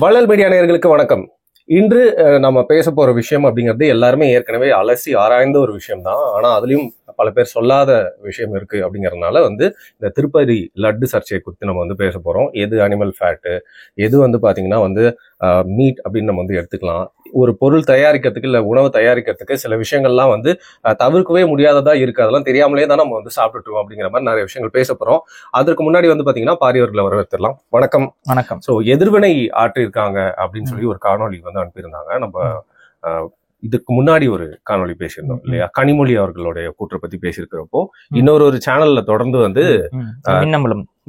வள்ளல் மீடியா நேயர்களுக்கு வணக்கம். இன்று நம்ம பேச போற விஷயம் அப்படிங்கிறது எல்லாருமே ஏற்கனவே அலசி ஆராய்ந்த ஒரு விஷயம் தான். ஆனா அதுலயும் பல பேர் சொல்லாத விஷயம் இருக்கு அப்படிங்கறதுனால இந்த திருப்பதி லட்டு சர்ச்சை குறித்து நம்ம பேச போறோம். எது அனிமல் ஃபேட்டு, எது பாத்தீங்கன்னா மீட் அப்படின்னு நம்ம எடுத்துக்கலாம். ஒரு பொருள் தயாரிக்கிறதுக்கு இல்ல உணவு தயாரிக்கிறதுக்கு சில விஷயங்கள்லாம் தவிர்க்கவே முடியாததா இருக்கு. அதெல்லாம் தெரியாமலே தான் நம்ம சாப்பிட்டுருவோம் அப்படிங்கிற மாதிரி நிறைய விஷயங்கள் பேச போறோம். அதற்கு முன்னாடி பாத்தீங்கன்னா பாரியவர்களை வரவேற்றலாம். வணக்கம். வணக்கம். ஸோ எதிர்வினை ஆற்றிருக்காங்க அப்படின்னு சொல்லி ஒரு காணொலி அனுப்பியிருந்தாங்க. நம்ம இதுக்கு முன்னாடி ஒரு காணொலி பேசியிருந்தோம் இல்லையா, கனிமொழி அவர்களுடைய கூற்றை பத்தி பேசியிருக்கிறப்போ இன்னொரு சேனல்ல தொடர்ந்து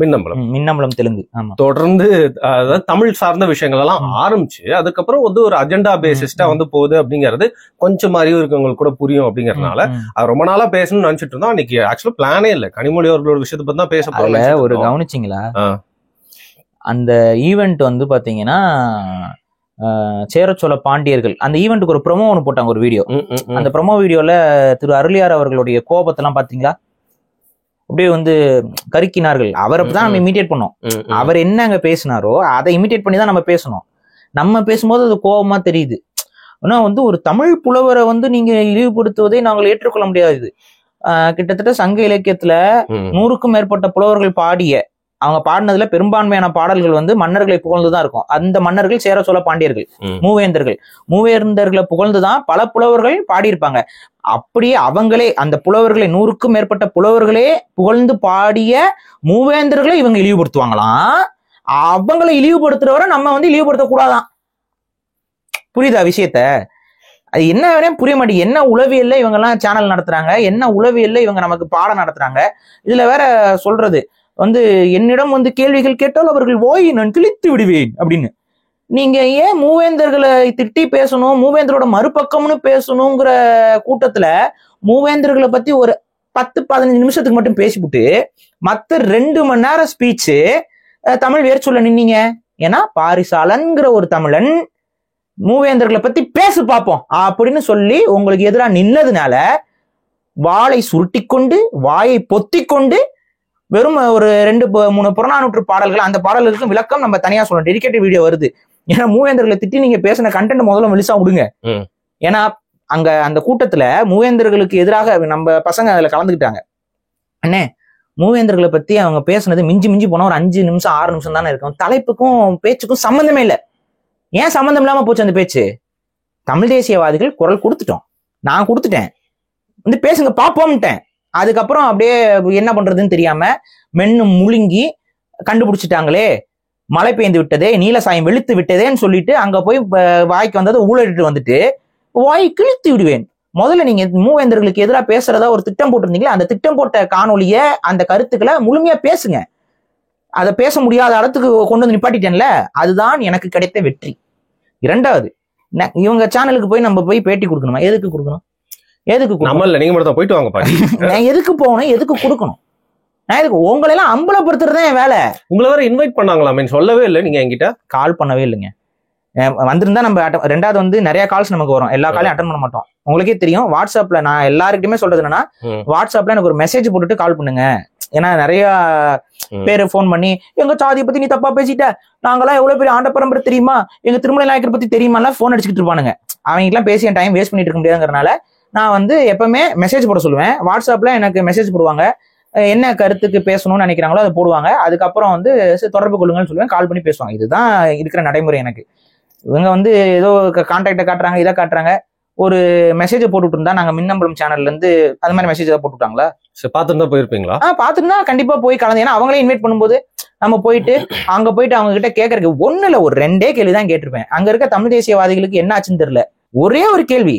மின்னம்பலம் தெலுங்கு தொடர்ந்து அதாவது தமிழ் சார்ந்த விஷயங்கள் எல்லாம் ஆரம்பிச்சு அதுக்கப்புறம் ஒரு அஜெண்டா பேசிஸ்டா போகுது அப்படிங்கிறது கொஞ்சம் அறிவு இருக்கவங்களுக்கு கூட புரியும் அப்படிங்கறதுனால அது ரொம்ப நாளா பேசணும்னு நினைச்சிட்டு இருந்தோம். அன்னைக்கு ஆக்சுவலா பிளானே இல்லை, கனிமொழி அவர்களோட விஷயத்தை பத்தி தான் பேச போறோம். ஒரு கவனிச்சிங்களா, அந்த ஈவெண்ட் பாத்தீங்கன்னா சேரச்சோழ பாண்டியர்கள் அந்த ஈவெண்ட்டுக்கு ஒரு ப்ரொமோ ஒன்று போட்டாங்க, ஒரு வீடியோ. அந்த ப்ரொமோ வீடியோல திரு அருளியார் அவர்களுடைய கோபத்தெல்லாம் பாத்தீங்களா, அப்படியே கருக்கினார்கள். அவரை தான் நம்ம இமிடியேட் பண்ணோம். அவர் என்ன அங்க பேசினாரோ அதை இமிடியேட் பண்ணி தான் நம்ம பேசணும். நம்ம பேசும்போது அது கோபமா தெரியுது. ஆனா ஒரு தமிழ் புலவரை நீங்க இழிவுபடுத்துவதை நாங்கள் ஏற்றுக்கொள்ள முடியாது. கிட்டத்தட்ட சங்க இலக்கியத்துல 100க்கும் மேற்பட்ட புலவர்கள் பாடிய, அவங்க பாடினதுல பெரும்பான்மையான பாடல்கள் மன்னர்களை புகழ்ந்துதான் இருக்கும். அந்த மன்னர்கள் சேர சோழ பாண்டியர்கள், மூவேந்தர்களை புகழ்ந்துதான் பல புலவர்கள் பாடியிருப்பாங்க. அப்படியே அவங்களே அந்த புலவர்களை 100க்கும் மேற்பட்ட புலவர்களே புகழ்ந்து பாடிய மூவேந்தர்களை இவங்க இழிவுபடுத்துவாங்களாம். அவங்களை இழிவுபடுத்துறவரை நம்ம இழிவுபடுத்த கூடாதான். புரியுதா விஷயத்த? அது என்ன வேணா புரிய மாட்டேங்குது. என்ன உளவியல்ல இவங்க எல்லாம் சேனல் நடத்துறாங்க, என்ன உளவியல்ல இவங்க நமக்கு பாடம் நடத்துறாங்க. இதுல வேற சொல்றது என்னிடம் கேள்விகள் கேட்டால் அவர்கள் ஓய் நான் கிழித்து விடுவேன் அப்படின்னு. நீங்க ஏன் மூவேந்தர்களை திட்டி பேசணும், மூவேந்தரோட மறுபக்கம்னு பேசணுங்கிற கூட்டத்துல மூவேந்தர்களை பத்தி ஒரு 10-15 நிமிஷத்துக்கு மட்டும் பேசிவிட்டு மத்த 2 மணி நேரம் ஸ்பீச்சு தமிழ் வேர் சொல்ல நின்னீங்க? ஏன்னா பாரிசாலன்கிற ஒரு தமிழன் மூவேந்தர்களை பத்தி பேசு பார்ப்போம் அப்படின்னு சொல்லி உங்களுக்கு எதிராக நின்னதுனால வாளை சுருட்டி கொண்டு வாயை பொத்தி கொண்டு வெறும் ஒரு 2-3 புறநானூற்று பாடல்கள், அந்த பாடல்களுக்கு விளக்கம் நம்ம தனியா சொல்லணும், டெடிகேட்டட் வீடியோ வருது. ஏன்னா மூவேந்தர்களை திட்டி நீங்க பேசின கண்டென்ட் முதல்ல மெலிசா விடுங்க. ஏன்னா அங்க அந்த கூட்டத்துல மூவேந்தர்களுக்கு எதிராக நம்ம பசங்க அதுல கலந்துக்கிட்டாங்க. அண்ணே, மூவேந்தர்களை பத்தி அவங்க பேசுனது மிஞ்சி போனா ஒரு 5 நிமிஷம் 6 நிமிஷம் தானே இருக்கும். தலைப்புக்கும் பேச்சுக்கும் சம்பந்தமே இல்லை. ஏன் சம்பந்தம் இல்லாம போச்சு அந்த பேச்சு? தமிழ் தேசியவாதிகள் குரல் கொடுத்துட்டோம், நான் கொடுத்துட்டேன், பேசுங்க பாப்போம்ட்டேன். அதுக்கப்புறம் அப்படியே என்ன பண்றதுன்னு தெரியாம மென்னு முழுங்கி கண்டுபிடிச்சிட்டாங்களே, மழை பெய்ந்து விட்டதே, நீலசாயம் வெளுத்து விட்டதேன்னு சொல்லிட்டு அங்க போய் வாய்க்கு வந்ததை ஊழலிட்டு வந்துட்டு வாய் கிழித்து விடுவேன். முதல்ல நீங்க மூவேந்தர்களுக்கு எதிராக பேசுறதா ஒரு திட்டம் போட்டிருந்தீங்களா, அந்த திட்டம் போட்ட காணொலிய அந்த கருத்துக்களை முழுமையா பேசுங்க. அதை பேச முடியாத இடத்துக்கு கொண்டு நிப்பாட்டிட்டேன்ல, அதுதான் எனக்கு கிடைத்த வெற்றி. 2வது, இவங்க சேனலுக்கு போய் நம்ம போய் பேட்டி கொடுக்கணுமா? எதுக்கு கொடுக்கணும்? நீங்க மட்டும் போயிட்டு வாங்க பாரு. நான் எதுக்கு போகணும், எதுக்கு கொடுக்கணும்? நான் எதுக்கு உங்களை எல்லாம் அம்பலப்படுத்துறதே என் வேலை. உங்களை வேற இன்வைட் பண்ணாங்களாமே, சொல்லவே இல்லை. நீங்க என்கிட்ட கால் பண்ணவே இல்லைங்க. வந்திருந்தா நம்ம 2வது நிறைய கால்ஸ் நமக்கு வரும், எல்லா காலையும் அட்டன் பண்ண மாட்டோம். உங்களுக்கே தெரியும். வாட்ஸ்அப்ல நான் எல்லாருக்கிட்டுமே சொல்றது என்னன்னா, வாட்ஸ்அப்ல எனக்கு ஒரு மெசேஜ் போட்டுட்டு கால் பண்ணுங்க. ஏன்னா நிறைய பேரு போன் பண்ணி எங்க சாதியை பத்தி நீ தப்பா பேசிட்ட, நாங்கெல்லாம் எவ்வளவு பெரிய ஆண்ட பரம்பரை தெரியுமா, எங்க திருமலை நாயக்கரை பத்தி தெரியுமா போன் அடிச்சுக்கிட்டு இருப்பானுங்க. அவங்க எல்லாம் பேசி என் டைம் வேஸ்ட் பண்ணிட்டு இருக்க முடியாதுங்கிறனால நான் எப்பவுமே மெசேஜ் போட சொல்லுவேன். வாட்ஸ்அப்ல எனக்கு மெசேஜ் போடுவாங்க, என்ன கருத்துக்கு பேசணும்னு நினைக்கிறாங்களோ அதை போடுவாங்க. அதுக்கப்புறம் தொடர்பு கொள்ளுங்கன்னு சொல்லுவேன், கால் பண்ணி பேசுவாங்க. இதுதான் இருக்கிற நடைமுறை எனக்கு. இவங்க ஏதோ கான்டாக்டை காட்டுறாங்க, இதை காட்டுறாங்க. ஒரு மெசேஜை போட்டுட்டு இருந்தா நாங்க மின்னம்பலம் சேனல்ல இருந்து அது மாதிரி மெசேஜ் ஏதாவது போட்டுட்டாங்களா? பாத்துருந்தா போயிருப்பீங்களா? பாத்துருந்தா கண்டிப்பா போய் கலந்து. ஏன்னா அவங்களே இன்வைட் பண்ணும்போது நம்ம போயிட்டு அங்க போயிட்டு அவங்க கிட்ட கேட்கறதுக்கு ஒண்ணு இல்ல, ஒரு 2 கேள்விதான் கேட்டிருப்பேன். அங்க இருக்க தமிழ் தேசியவாதிகளுக்கு என்ன ஆச்சுன்னு தெரியல. ஒரே ஒரு கேள்வி,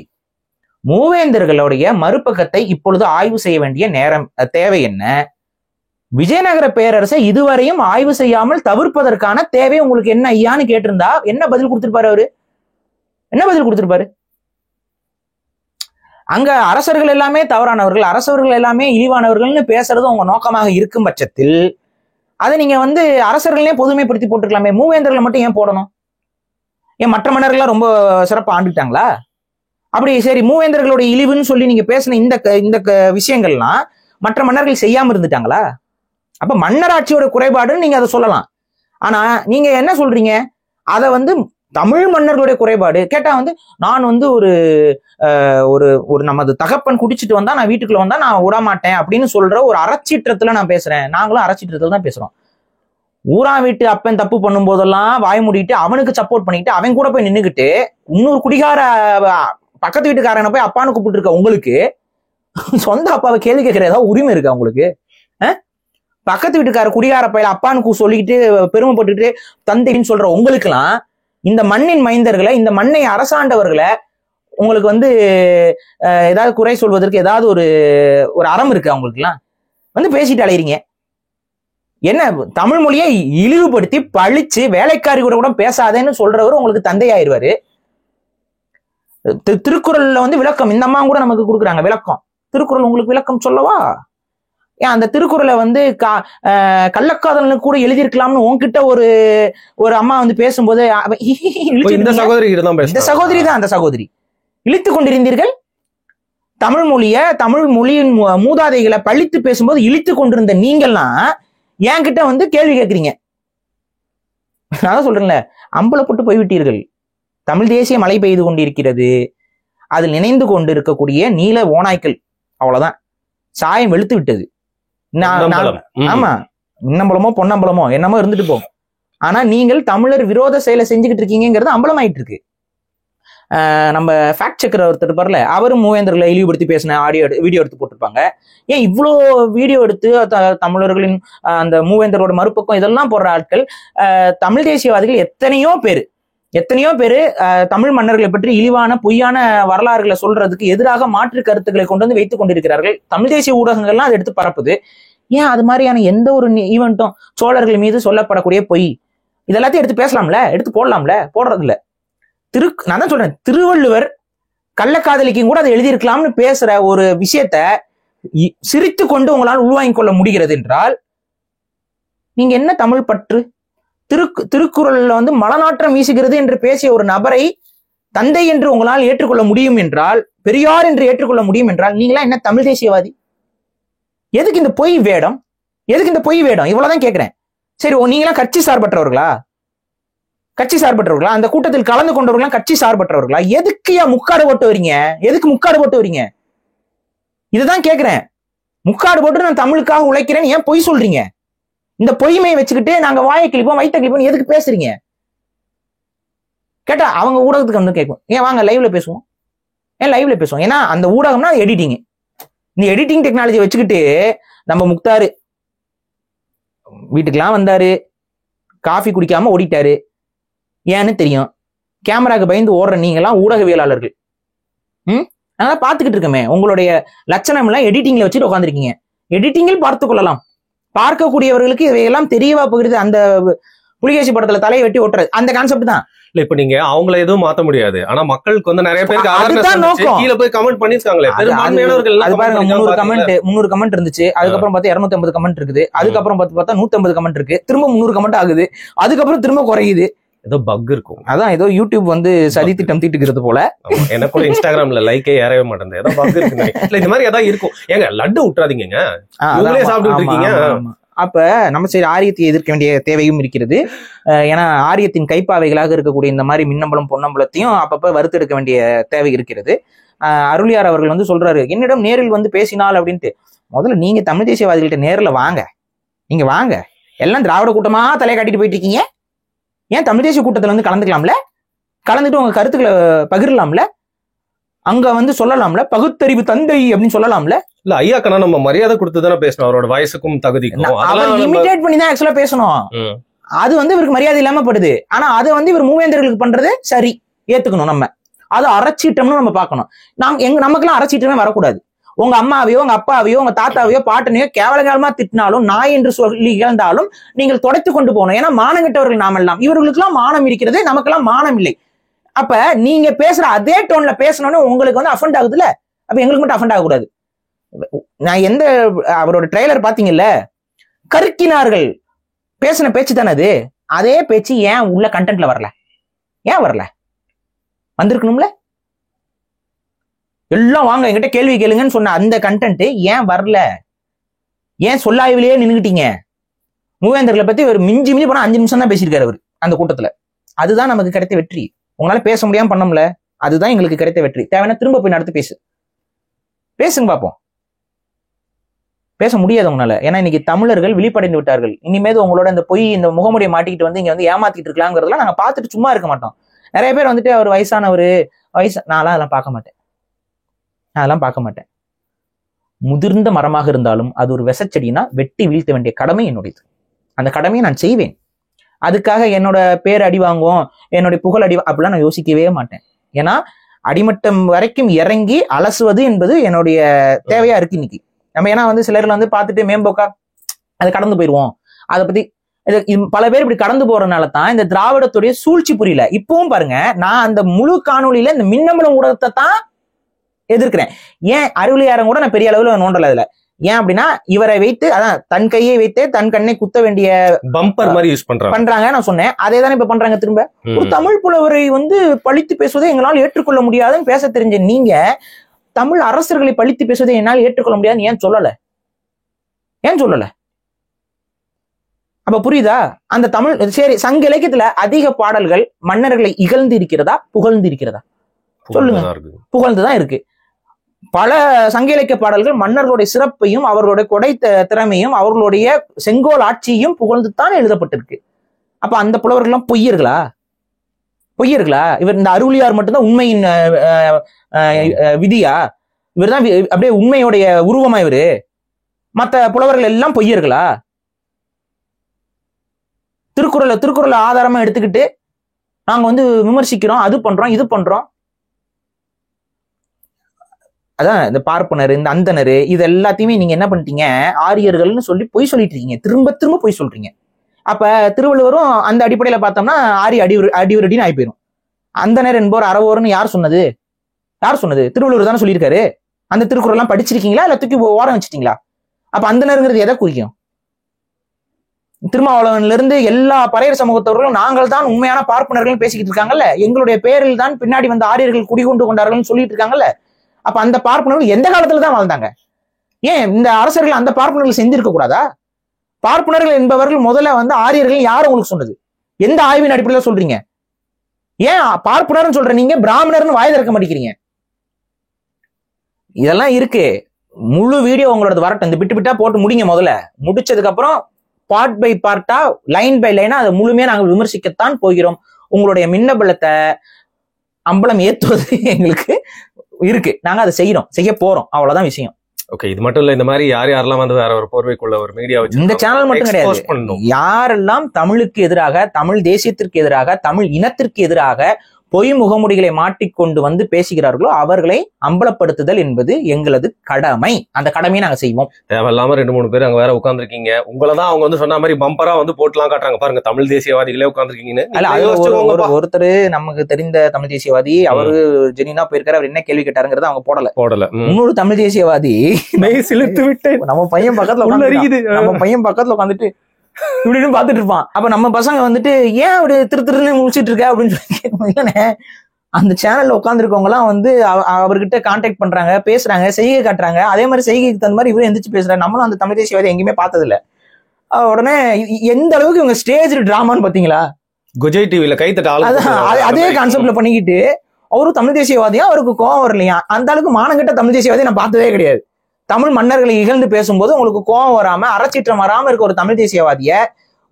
மூவேந்தர்களுடைய மறுபக்கத்தை இப்பொழுது ஆய்வு செய்ய வேண்டிய நேரம் தேவை என்ன? விஜயநகர பேரரசை இதுவரையும் ஆய்வு செய்யாமல் தவிர்ப்பதற்கான தேவை உங்களுக்கு என்ன ஐயான்னு கேட்டிருந்தா என்ன பதில் கொடுத்திருப்பாரு? அவரு என்ன பதில் கொடுத்திருப்பாரு? அங்க அரசர்கள் எல்லாமே தவறானவர்கள், அரசர்கள் எல்லாமே இழிவானவர்கள்னு பேசுறது உங்க நோக்கமாக இருக்கும் பட்சத்தில் அதை நீங்க அரசர்களே பொதுமைப்படுத்தி போட்டிருக்கலாமே. மூவேந்தர்களை மட்டும் ஏன் போடணும்? ஏன் மற்ற மன்னர்கள்லாம் ரொம்ப சிறப்பா ஆண்டுட்டாங்களா? அப்படி சரி, மூவேந்தர்களுடைய இழிவுன்னு சொல்லி நீங்க பேசின இந்த விஷயங்கள்லாம் மற்ற மன்னர்கள் செய்யாம இருந்துட்டாங்களா? அப்ப மன்னராட்சியோட குறைபாடுன்னு நீங்க அதை சொல்லலாம். ஆனா நீங்க என்ன சொல்றீங்க, அதை வந்து தமிழ் மன்னர்களுடைய குறைபாடு கேட்டா வந்து நான் வந்து ஒரு ஒரு நமது தகப்பன் குடிச்சிட்டு வந்தா நான் வீட்டுக்குள்ள வந்தா நான் விடமாட்டேன் அப்படின்னு சொல்ற ஒரு அறச்சீற்றத்துல நான் பேசுறேன். நாங்களும் அறச்சீற்றத்துல தான் பேசுறோம். ஊரா வீட்டு அப்பன் தப்பு பண்ணும் போதெல்லாம் வாய் மூடிட்டு அவனுக்கு சப்போர்ட் பண்ணிட்டு அவன் கூட போய் நின்னுக்கிட்டு இன்னொரு குடிகார பக்கத்து வீட்டுக்காரனை போய் அப்பான்னு கூப்பிட்டு இருக்க உங்களுக்கு சொந்த அப்பாவை கேள்வி கேட்கிற ஏதாவது உரிமை இருக்கா உங்களுக்கு? பக்கத்து வீட்டுக்கார குடிகார பையில அப்பான்னு சொல்லிக்கிட்டு பெருமைப்பட்டுக்கிட்டு தந்தைன்னு சொல்ற உங்களுக்கு எல்லாம் இந்த மண்ணின் மைந்தர்களை, இந்த மண்ணை அரசாண்டவர்களை உங்களுக்கு வந்து ஏதாவது குறை சொல்வதற்கு ஏதாவது ஒரு அறம் இருக்கு அவங்களுக்கு எல்லாம் வந்து பேசிட்டு அலையிறீங்க. என்ன தமிழ் மொழியை இழிவுபடுத்தி பழிச்சு வேலைக்காரி கூட பேசாதேன்னு சொல்றவர் உங்களுக்கு தந்தையாயிருவாரு. திருக்குறள்ல வந்து விளக்கம் இந்த அம்மா கூட நமக்கு கொடுக்குறாங்க விளக்கம். திருக்குறள் உங்களுக்கு விளக்கம் சொல்லவா? ஏன் அந்த திருக்குறளை வந்து கள்ளக்காதலனுக்கு கூட எழுதியிருக்கலாம்னு உன்கிட்ட ஒரு அம்மா வந்து பேசும்போது இந்த சகோதரி தான் அந்த சகோதரி இழுத்து கொண்டிருந்தீர்கள். தமிழ் மொழியின் மூதாதைகளை பழித்து பேசும்போது இழுத்து கொண்டிருந்த நீங்கள்லாம் என்கிட்ட வந்து கேள்வி கேட்கிறீங்க. நான் சொல்றேன்ல, அம்பலப்பட்டு போய்விட்டீர்கள். தமிழ் தேசிய மழை பெய்து கொண்டிருக்கிறது. அதில் நினைந்து கொண்டு இருக்கக்கூடிய நீல ஓநாய்க்கள் அவ்வளவுதான். சாயம் வெளுத்து விட்டது. ஆமா, மின்னம்பலமோ பொன்னம்பலமோ என்னமோ இருந்துட்டு போகும். ஆனா நீங்கள் தமிழர் விரோத செயலை செஞ்சுக்கிட்டு இருக்கீங்கிறது அம்பலம் ஆயிட்டு இருக்கு. நம்ம ஃபேக்ட் செக்கர் ஒருத்தர் இருப்பார்ல, அவரும் மூவேந்தர்களை இழிவுபடுத்தி பேசின வீடியோ எடுத்து போட்டிருப்பாங்க. ஏன் இவ்வளோ வீடியோ எடுத்து தமிழர்களின் அந்த மூவேந்தரோட மறுபக்கம் இதெல்லாம் போடுற ஆட்கள் தமிழ் தேசியவாதிகள் எத்தனையோ பேரு தமிழ் மன்னர்களை பற்றி இழிவான பொய்யான வரலாறுகளை சொல்றதுக்கு எதிராக மாற்று கருத்துக்களை கொண்டு வந்து வைத்துக் கொண்டிருக்கிறார்கள். தமிழ் தேசிய ஊடகங்கள்லாம் அதை எடுத்து பரப்புது. ஏன் அது மாதிரியான எந்த ஒரு ஈவெண்ட்டும் சோழர்கள் மீது சொல்லப்படக்கூடிய பொய் இதெல்லாத்தையும் எடுத்து பேசலாம்ல, எடுத்து போடலாம்ல, போடுறது இல்ல. நான் தான் சொல்றேன், திருவள்ளுவர் கள்ளக்காதலிக்கும் கூட அதை எழுதியிருக்கலாம்னு பேசுற ஒரு விஷயத்த சிரித்து கொண்டு உங்களால் உள்வாங்கிக் கொள்ள முடிகிறது என்றால் நீங்க என்ன தமிழ் பற்று? திருக்குறள்ல வந்து மலநாற்றம் வீசுகிறது என்று பேசிய ஒரு நபரை தந்தை என்று உங்களால் ஏற்றுக்கொள்ள முடியும் என்றால், பெரியார் என்று ஏற்றுக்கொள்ள முடியும் என்றால், நீங்களா என்ன தமிழ் தேசியவாதி? எதுக்கு இந்த பொய் வேடம்? இவ்வளவுதான் கேட்கிறேன். சரி, நீங்களாம் கட்சி சார்பற்றவர்களா? அந்த கூட்டத்தில் கலந்து கொண்டவர்களாம் கட்சி சார்பற்றவர்களா? எதுக்கு முக்காடு போட்டு வரீங்க? இதுதான் கேட்கிறேன். முக்காடு போட்டு நான் தமிழுக்காக உழைக்கிறேன் ஏன் பொய் சொல்றீங்க? இந்த பொய்மையை வச்சுக்கிட்டு நாங்க வாயை கிளிப்போம் வயிற்ற கிளிப்போம் எதுக்கு பேசுறீங்க? கேட்டா அவங்க ஊடகத்துக்கு வந்து கேட்கும், ஏன் வாங்க லைவ்ல பேசுவோம். ஏன்னா அந்த ஊடகம்னா எடிட்டிங். இந்த எடிட்டிங் டெக்னாலஜி வச்சுக்கிட்டு நம்ம முக்தாரு வீட்டுக்கெல்லாம் வந்தாரு, காஃபி குடிக்காம ஓடிட்டாரு. ஏன்னு தெரியும். கேமராக்கு பயந்து ஓடுற நீங்கெல்லாம் ஊடகவியலாளர்கள். அதனால பாத்துக்கிட்டு இருக்கமே, உங்களுடைய லட்சணம் எல்லாம் எடிட்டிங்ல வச்சுட்டு உட்காந்துருக்கீங்க. எடிட்டிங்கில் பார்த்து கொள்ளலாம். பார்க்கக்கூடியவர்களுக்கு இவையெல்லாம் தெரியவா போகிறது. அந்த புலிகேசி படத்துல தலையை வெட்டி ஓட்டுறது அந்த கான்செப்ட் தான். இல்ல, இப்ப நீங்க அவங்கள எதுவும் மாத்த முடியாது. ஆனா மக்களுக்கு வந்து நிறைய பேருக்கு கீழ போய் கமெண்ட் பண்ணிருக்காங்களே, பெரும்பான்மையானவர்கள். அது பாருங்க, 300 கமெண்ட் இருந்துச்சு. அதுக்கப்புறம் பார்த்தா 250 கமெண்ட் இருக்குது. அதுக்கப்புறம் பார்த்தா 150 கமெண்ட் இருக்கு. திரும்ப 300 கமெண்ட் ஆகுது. அதுக்கப்புறம் திரும்ப குறையுது. ஏதோ பக் இருக்கும். அதான் ஏதோ யூடியூப் வந்து சதி திட்டம் தீட்டுக்கிறது போல. எனக்கு கூட இன்ஸ்டாகிராம்ல லைக்கே ஏறவே மாட்டேங்குது. ஏதோ பக் இருக்கு. இந்த மாதிரி ஏதாவது இருக்கும். ஏங்க லட்டு விட்டுறாதீங்க, சாப்பிட்டு இருக்கீங்க. அப்ப நம்ம சரி ஆரியத்தை எதிர்க்க வேண்டிய தேவையும் இருக்கிறது. ஏன்னா ஆரியத்தின் கைப்பாவைகளாக இருக்கக்கூடிய இந்த மாதிரி மின்னம்பலம் பொன்னம்பலத்தையும் அப்பப்ப வறுத்தெடுக்க வேண்டிய தேவை இருக்கிறது. அருளியார் அவர்கள் வந்து சொல்றாரு, என்னிடம் நேரில் வந்து பேசினால் அப்படின்ட்டு. முதல்ல நீங்க தமிழ் தேசியவாதிகள்ட்ட நேரில் வாங்க. நீங்க வாங்க. எல்லாம் திராவிட கூட்டமா தலையை காட்டிட்டு போயிட்டு இருக்கீங்க. ஏன் தமிழ் தேசிய கூட்டத்துல வந்து கலந்துக்கலாம்ல? கலந்துட்டு உங்க கருத்துக்களை பகிரலாம்ல? அங்க வந்து சொல்லலாம்ல, பகுத்தறிவு தந்தை அப்படின்னு சொல்லலாம்ல? இல்ல ஐயாக்கனா நம்ம மரியாதை கொடுத்துதானே பேசணும். அவரோட வயசுக்கும் தகுதிக்கும் இமிடேட் பண்ணி தான் ஆக்சுவலா பேசணும். அது வந்து இவருக்கு மரியாதை இல்லாம படுது. ஆனா அது வந்து இவர் மூவேந்தர்களுக்கு பண்றது சரி, ஏத்துக்கணும். நம்ம அது அறச்சீட்டம்னு நம்ம பார்க்கணும். நமக்கெல்லாம் அறச்சீட்டமே வரக்கூடாது. உங்க அம்மாவையோ உங்க அப்பாவையோ உங்க தாத்தாவையோ பாட்டனையோ கேவலகாலமா திட்டினாலும் நாய் என்று சொல்லி இழந்தாலும் நீங்கள் தொடத்து கொண்டு போகணும். ஏன்னா மானம் கெட்டவர்கள் நாம் எல்லாம். இவர்களுக்கெல்லாம் மானம் இருக்கிறது, நமக்கெல்லாம் மானம் இல்லை. அப்ப நீங்க பேசுற அதே டோன்ல பேசணும்னு உங்களுக்கு வந்து அஃபண்ட் ஆகுதுல்ல, அப்ப எங்களுக்கு மட்டும் அஃபண்ட் ஆகக்கூடாது. நான் அவரோட ட்ரெய்லர் பாத்தீங்கல்ல, கருக்கினார்கள் பேசின பேச்சு தானே அது. அதே பேச்சு ஏன் உள்ள கண்டென்ட்ல வரல? ஏன் வரல? வந்திருக்கணும்ல. எல்லாம் வாங்க என்கிட்ட கேள்வி கேளுங்கன்னு சொன்ன அந்த கண்டென்ட் ஏன் வரல? ஏன் சொல்லாய்விலேயே நின்னுக்கிட்டீங்க? மூவேந்தர்களை பத்தி ஒரு மிஞ்சி போனா 5 நிமிஷம் தான் பேசியிருக்காரு அவர் அந்த கூட்டத்துல. அதுதான் நமக்கு கிடைத்த வெற்றி. உங்களால பேச முடியாம பண்ணோம்ல, அதுதான் எங்களுக்கு கிடைத்த வெற்றி. தேவைன்னா திரும்ப போய் நடத்து பேசுங்க பார்ப்போம். பேச முடியாது உங்களால. ஏன்னா இன்னைக்கு தமிழர்கள் விழிப்படைந்து விட்டார்கள். இனிமேல் உங்களோட இந்த பொய் இந்த முகமுடியை மாட்டிக்கிட்டு வந்து இங்க வந்து ஏமாத்திட்டு இருக்கலாங்கிறதுலாம் நாங்க பார்த்துட்டு சும்மா இருக்க மாட்டோம். நிறைய பேர் வந்துட்டு அவர் வயசானவர் நான்லாம் அதெல்லாம் பார்க்க மாட்டேன். முதிர்ந்த மரமாக இருந்தாலும் அது ஒரு விசச்செடினா வெட்டி வீழ்த்த வேண்டிய கடமை என்னுடையது. அந்த கடமையை நான் செய்வேன். அதுக்காக என்னோட பேர் அடி வாங்குவோம், என்னுடைய புகழ் அடி அப்படிலாம் நான் யோசிக்கவே மாட்டேன். ஏன்னா அடிமட்டம் வரைக்கும் இறங்கி அலசுவது என்பது என்னுடைய தேவையா இருக்கு இன்னைக்கு. நம்ம ஏன்னா வந்து சிலர்ல வந்து பார்த்துட்டு மேம்போக்கா அதை கடந்து போயிடுவோம். அதை பத்தி பல பேர் இப்படி கடந்து போறதுனால தான் இந்த திராவிடத்துடைய சூழ்ச்சி புரியல. இப்பவும் பாருங்க, நான் அந்த முழு காணொலியில இந்த மின்னம்பலம் ஊடகத்தை தான் எதிர்க்கிறேன். ஏன் அருளியாரம் கூட நான் பெரிய அளவுல நோண்டல அதுல. ஏன் அப்படின்னா இவரை வைத்து அதான் தன் கையை வைத்து தன் கண்ணை குத்த வேண்டிய பம்பர் மாதிரி யூஸ் பண்றாங்க. நான் சொன்னேன், அதே தானே இப்ப பண்றாங்க. திரும்ப ஒரு தமிழ் புலவரை வந்து பழித்து பேசுவதை எங்களால் ஏற்றுக்கொள்ள முடியாதுன்னு பேச தெரிஞ்ச நீங்க தமிழ் அரசர்களை பழித்து பேசுவதை என்னால் ஏற்றுக்கொள்ள முடியாதுன்னு ஏன் சொல்லல? அப்ப புரியுதா? அந்த தமிழ் சரி, சங்க இலக்கியத்துல அதிக பாடல்கள் மன்னர்களை இகழ்ந்து இருக்கிறதா புகழ்ந்து இருக்கிறதா? சொல்லுங்க. புகழ்ந்துதான் இருக்கு. பல சங்க இலக்கிய பாடல்கள் மன்னர்களுடைய சிறப்பையும் அவர்களுடைய கொடை திறமையும் அவர்களுடைய செங்கோல் ஆட்சியையும் புகழ்ந்துதான் எழுதப்பட்டிருக்கு. அப்ப அந்த புலவர்கள்லாம் பொய்யர்களா? இவர் இந்த அருளியார் மட்டும்தான் உண்மையின் விதியா? இவர் தான் அப்படியே உண்மையுடைய உருவமா? இவரு மற்ற புலவர்கள் எல்லாம் பொய்யர்களா? திருக்குறளை ஆதாரமா எடுத்துக்கிட்டு நாங்க வந்து விமர்சிக்கிறோம், அது பண்றோம், இது பண்றோம். அதான் இந்த பார்ப்பனர், இந்த அந்தனர், இது எல்லாத்தையுமே நீங்க என்ன பண்ணிட்டீங்க, ஆரியர்கள்னு சொல்லி பொய் சொல்லிட்டு இருக்கீங்க. திரும்ப பொய் சொல்றீங்க. அப்ப திருவள்ளுவரும் அந்த அடிப்படையில பார்த்தோம்னா ஆரிய அடிவரடின்னு ஆகி போயிடும். அந்தனர் என்போர் அறவோர்னு யார் சொன்னது? திருவள்ளுவர் தானே சொல்லியிருக்காரு. அந்த திருக்குறள் எல்லாம் படிச்சிருக்கீங்களா இல்ல தூக்கி ஓரம் வச்சிட்டீங்களா? அப்ப அந்தனருங்கிறது எதை குறிக்கும்? திருமாவளவன்ல இருந்து எல்லா பறையர் சமூகத்தவர்களும் நாங்கள் தான் உண்மையான பார்ப்பனர்கள் பேசிக்கிட்டு இருக்காங்கல்ல. எங்களுடைய பேரில் தான் பின்னாடி வந்த ஆரியர்கள் குடிகொண்டு கொண்டார்கள் சொல்லிட்டு இருக்காங்கல்ல. அப்ப அந்த பார்ப்பனர்கள் எந்த காலத்துல தான் வாழ்ந்தாங்க? ஏன் இந்த அரசர்கள் அந்த பார்ப்பனர்கள் செஞ்சிருக்க கூடாதா? பார்ப்பனர்கள் என்பவர்கள் முதல்ல வந்து ஆரியர்கள் யாரும் உங்களுக்கு சொன்னது? எந்த ஆய்வின் அடிப்படையில சொல்றீங்க? ஏன் பார்ப்பனர்னு சொல்ற நீங்க பிராமணர்னு வாய் திறக்க மாட்டேங்கிறீங்க? இதெல்லாம் இருக்கு. முழு வீடியோ உங்களோட வரட்டும். இந்த பிட்டா போட்டு முடிங்க. முதல்ல முடிச்சதுக்கு அப்புறம் பார்ட் பை பார்ட்டா லைன் பை லைனா அதை முழுமையா நாங்கள் விமர்சிக்கத்தான் போகிறோம். உங்களுடைய மின்னபலத்தை அம்பலம் ஏத்துவது எங்களுக்கு இருக்கு. நாங்க அதை செய்ய போறோம். அவ்வளவுதான் விஷயம். ஓகே, இது மட்டும் இல்ல, இந்த மாதிரி யாரெல்லாம் வந்து வேற ஒரு போர்வைக்குள்ள ஒரு மீடியா வச்சு இந்த சேனல் மட்டும் கிடையாது, யாரெல்லாம் தமிழுக்கு எதிராக, தமிழ் தேசியத்திற்கு எதிராக, தமிழ் இனத்திற்கு எதிராக பொய் முகமுடிகளை மாட்டிக்கொண்டு வந்து பேசுகிறார்களோ அவர்களை அம்பலப்படுத்துதல் என்பது எங்களது கடமை. அந்த கடமையை நாங்க செய்வோம். தேவையில்லாம 2-3 பேர் அங்க வேற உட்கார்ந்துருக்கீங்க. உங்களதான் அவங்க வந்து சொன்ன மாதிரி பம்பரா வந்து போட்டுலாம் காட்டுறாங்க. பாருங்க, தமிழ் தேசியவாதிகளே உட்கார்ந்துருக்கீங்கன்னு. ஒருத்தர் நமக்கு தெரிந்த தமிழ் தேசியவாதி, அவரு ஜெனினா போயிருக்காரு. அவர் என்ன கேள்வி கேட்டாருங்கிறத அவங்க போடல. இன்னொரு தமிழ் தேசியவாதி நம்ம பையன் பக்கத்துல உட்காந்துட்டு இப்படின்னு பாத்துட்டு இருப்பான். அப்ப நம்ம பசங்க வந்துட்டு ஏன் அப்படி திருன்னு முடிச்சிட்டு இருக்க அப்படின்னு சொல்லி அந்த சேனல்ல உட்காந்துருக்கவங்க எல்லாம் வந்து அவர்கிட்ட கான்டாக்ட் பண்றாங்க, பேசுறாங்க, செய்கை காட்டுறாங்க. அதே மாதிரி செய்கைக்கு தகுந்த மாதிரி இவரும் எந்திரிச்சு பேசுறாரு. நம்மளும் அந்த தமிழ் தேசியவாதி எங்கேயுமே பார்த்தது இல்ல. உடனே எந்த அளவுக்கு இவங்க ஸ்டேஜ் டிராமான்னு பாத்தீங்களா? குஜய் டிவில அதே கான்செப்ட்ல பண்ணிக்கிட்டு அவரும் தமிழ் தேசியவாதியா, அவருக்கு கோவம் வரலையா? அந்த அளவுக்கு மானங்கிட்ட தமிழ் தேசியவாதியை நான் பார்த்ததே கிடையாது. தமிழ் மன்னர்களை இகழ்ந்து பேசும்போது உங்களுக்கு கோபம் வராம, அறச்சீற்றம் வராம இருக்க ஒரு தமிழ் தேசியவாதிய,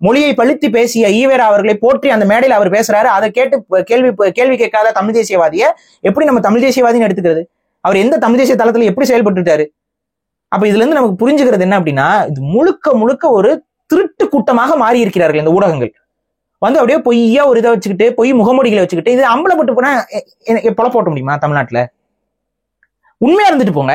மொழியை பழித்து பேசிய ஈவேரா அவர்களை போற்றி அந்த மேடையில் அவர் பேசுறாரு. அதை கேட்டு கேள்வி கேட்காத தமிழ் தேசியவாதிய எப்படி நம்ம தமிழ் தேசியவாதின்னு எடுத்துக்கிறது? அவர் எந்த தமிழ் தேசிய தளத்துல எப்படி செயல்பட்டுட்டாரு? அப்ப இதுல இருந்து நமக்கு புரிஞ்சுக்கிறது என்ன அப்படின்னா, இது முழுக்க ஒரு திருட்டு கூட்டமாக மாறி இருக்கிறார்கள் இந்த ஊடகங்கள். வந்து அப்படியே பொய்யா ஒரு இதை வச்சுக்கிட்டு, பொய் முகமூடிகளை வச்சுக்கிட்டு, இது அம்பலப்பட்டு போனா பொல போட்ட முடியுமா தமிழ்நாட்டுல? உண்மையா இருந்துட்டு போங்க.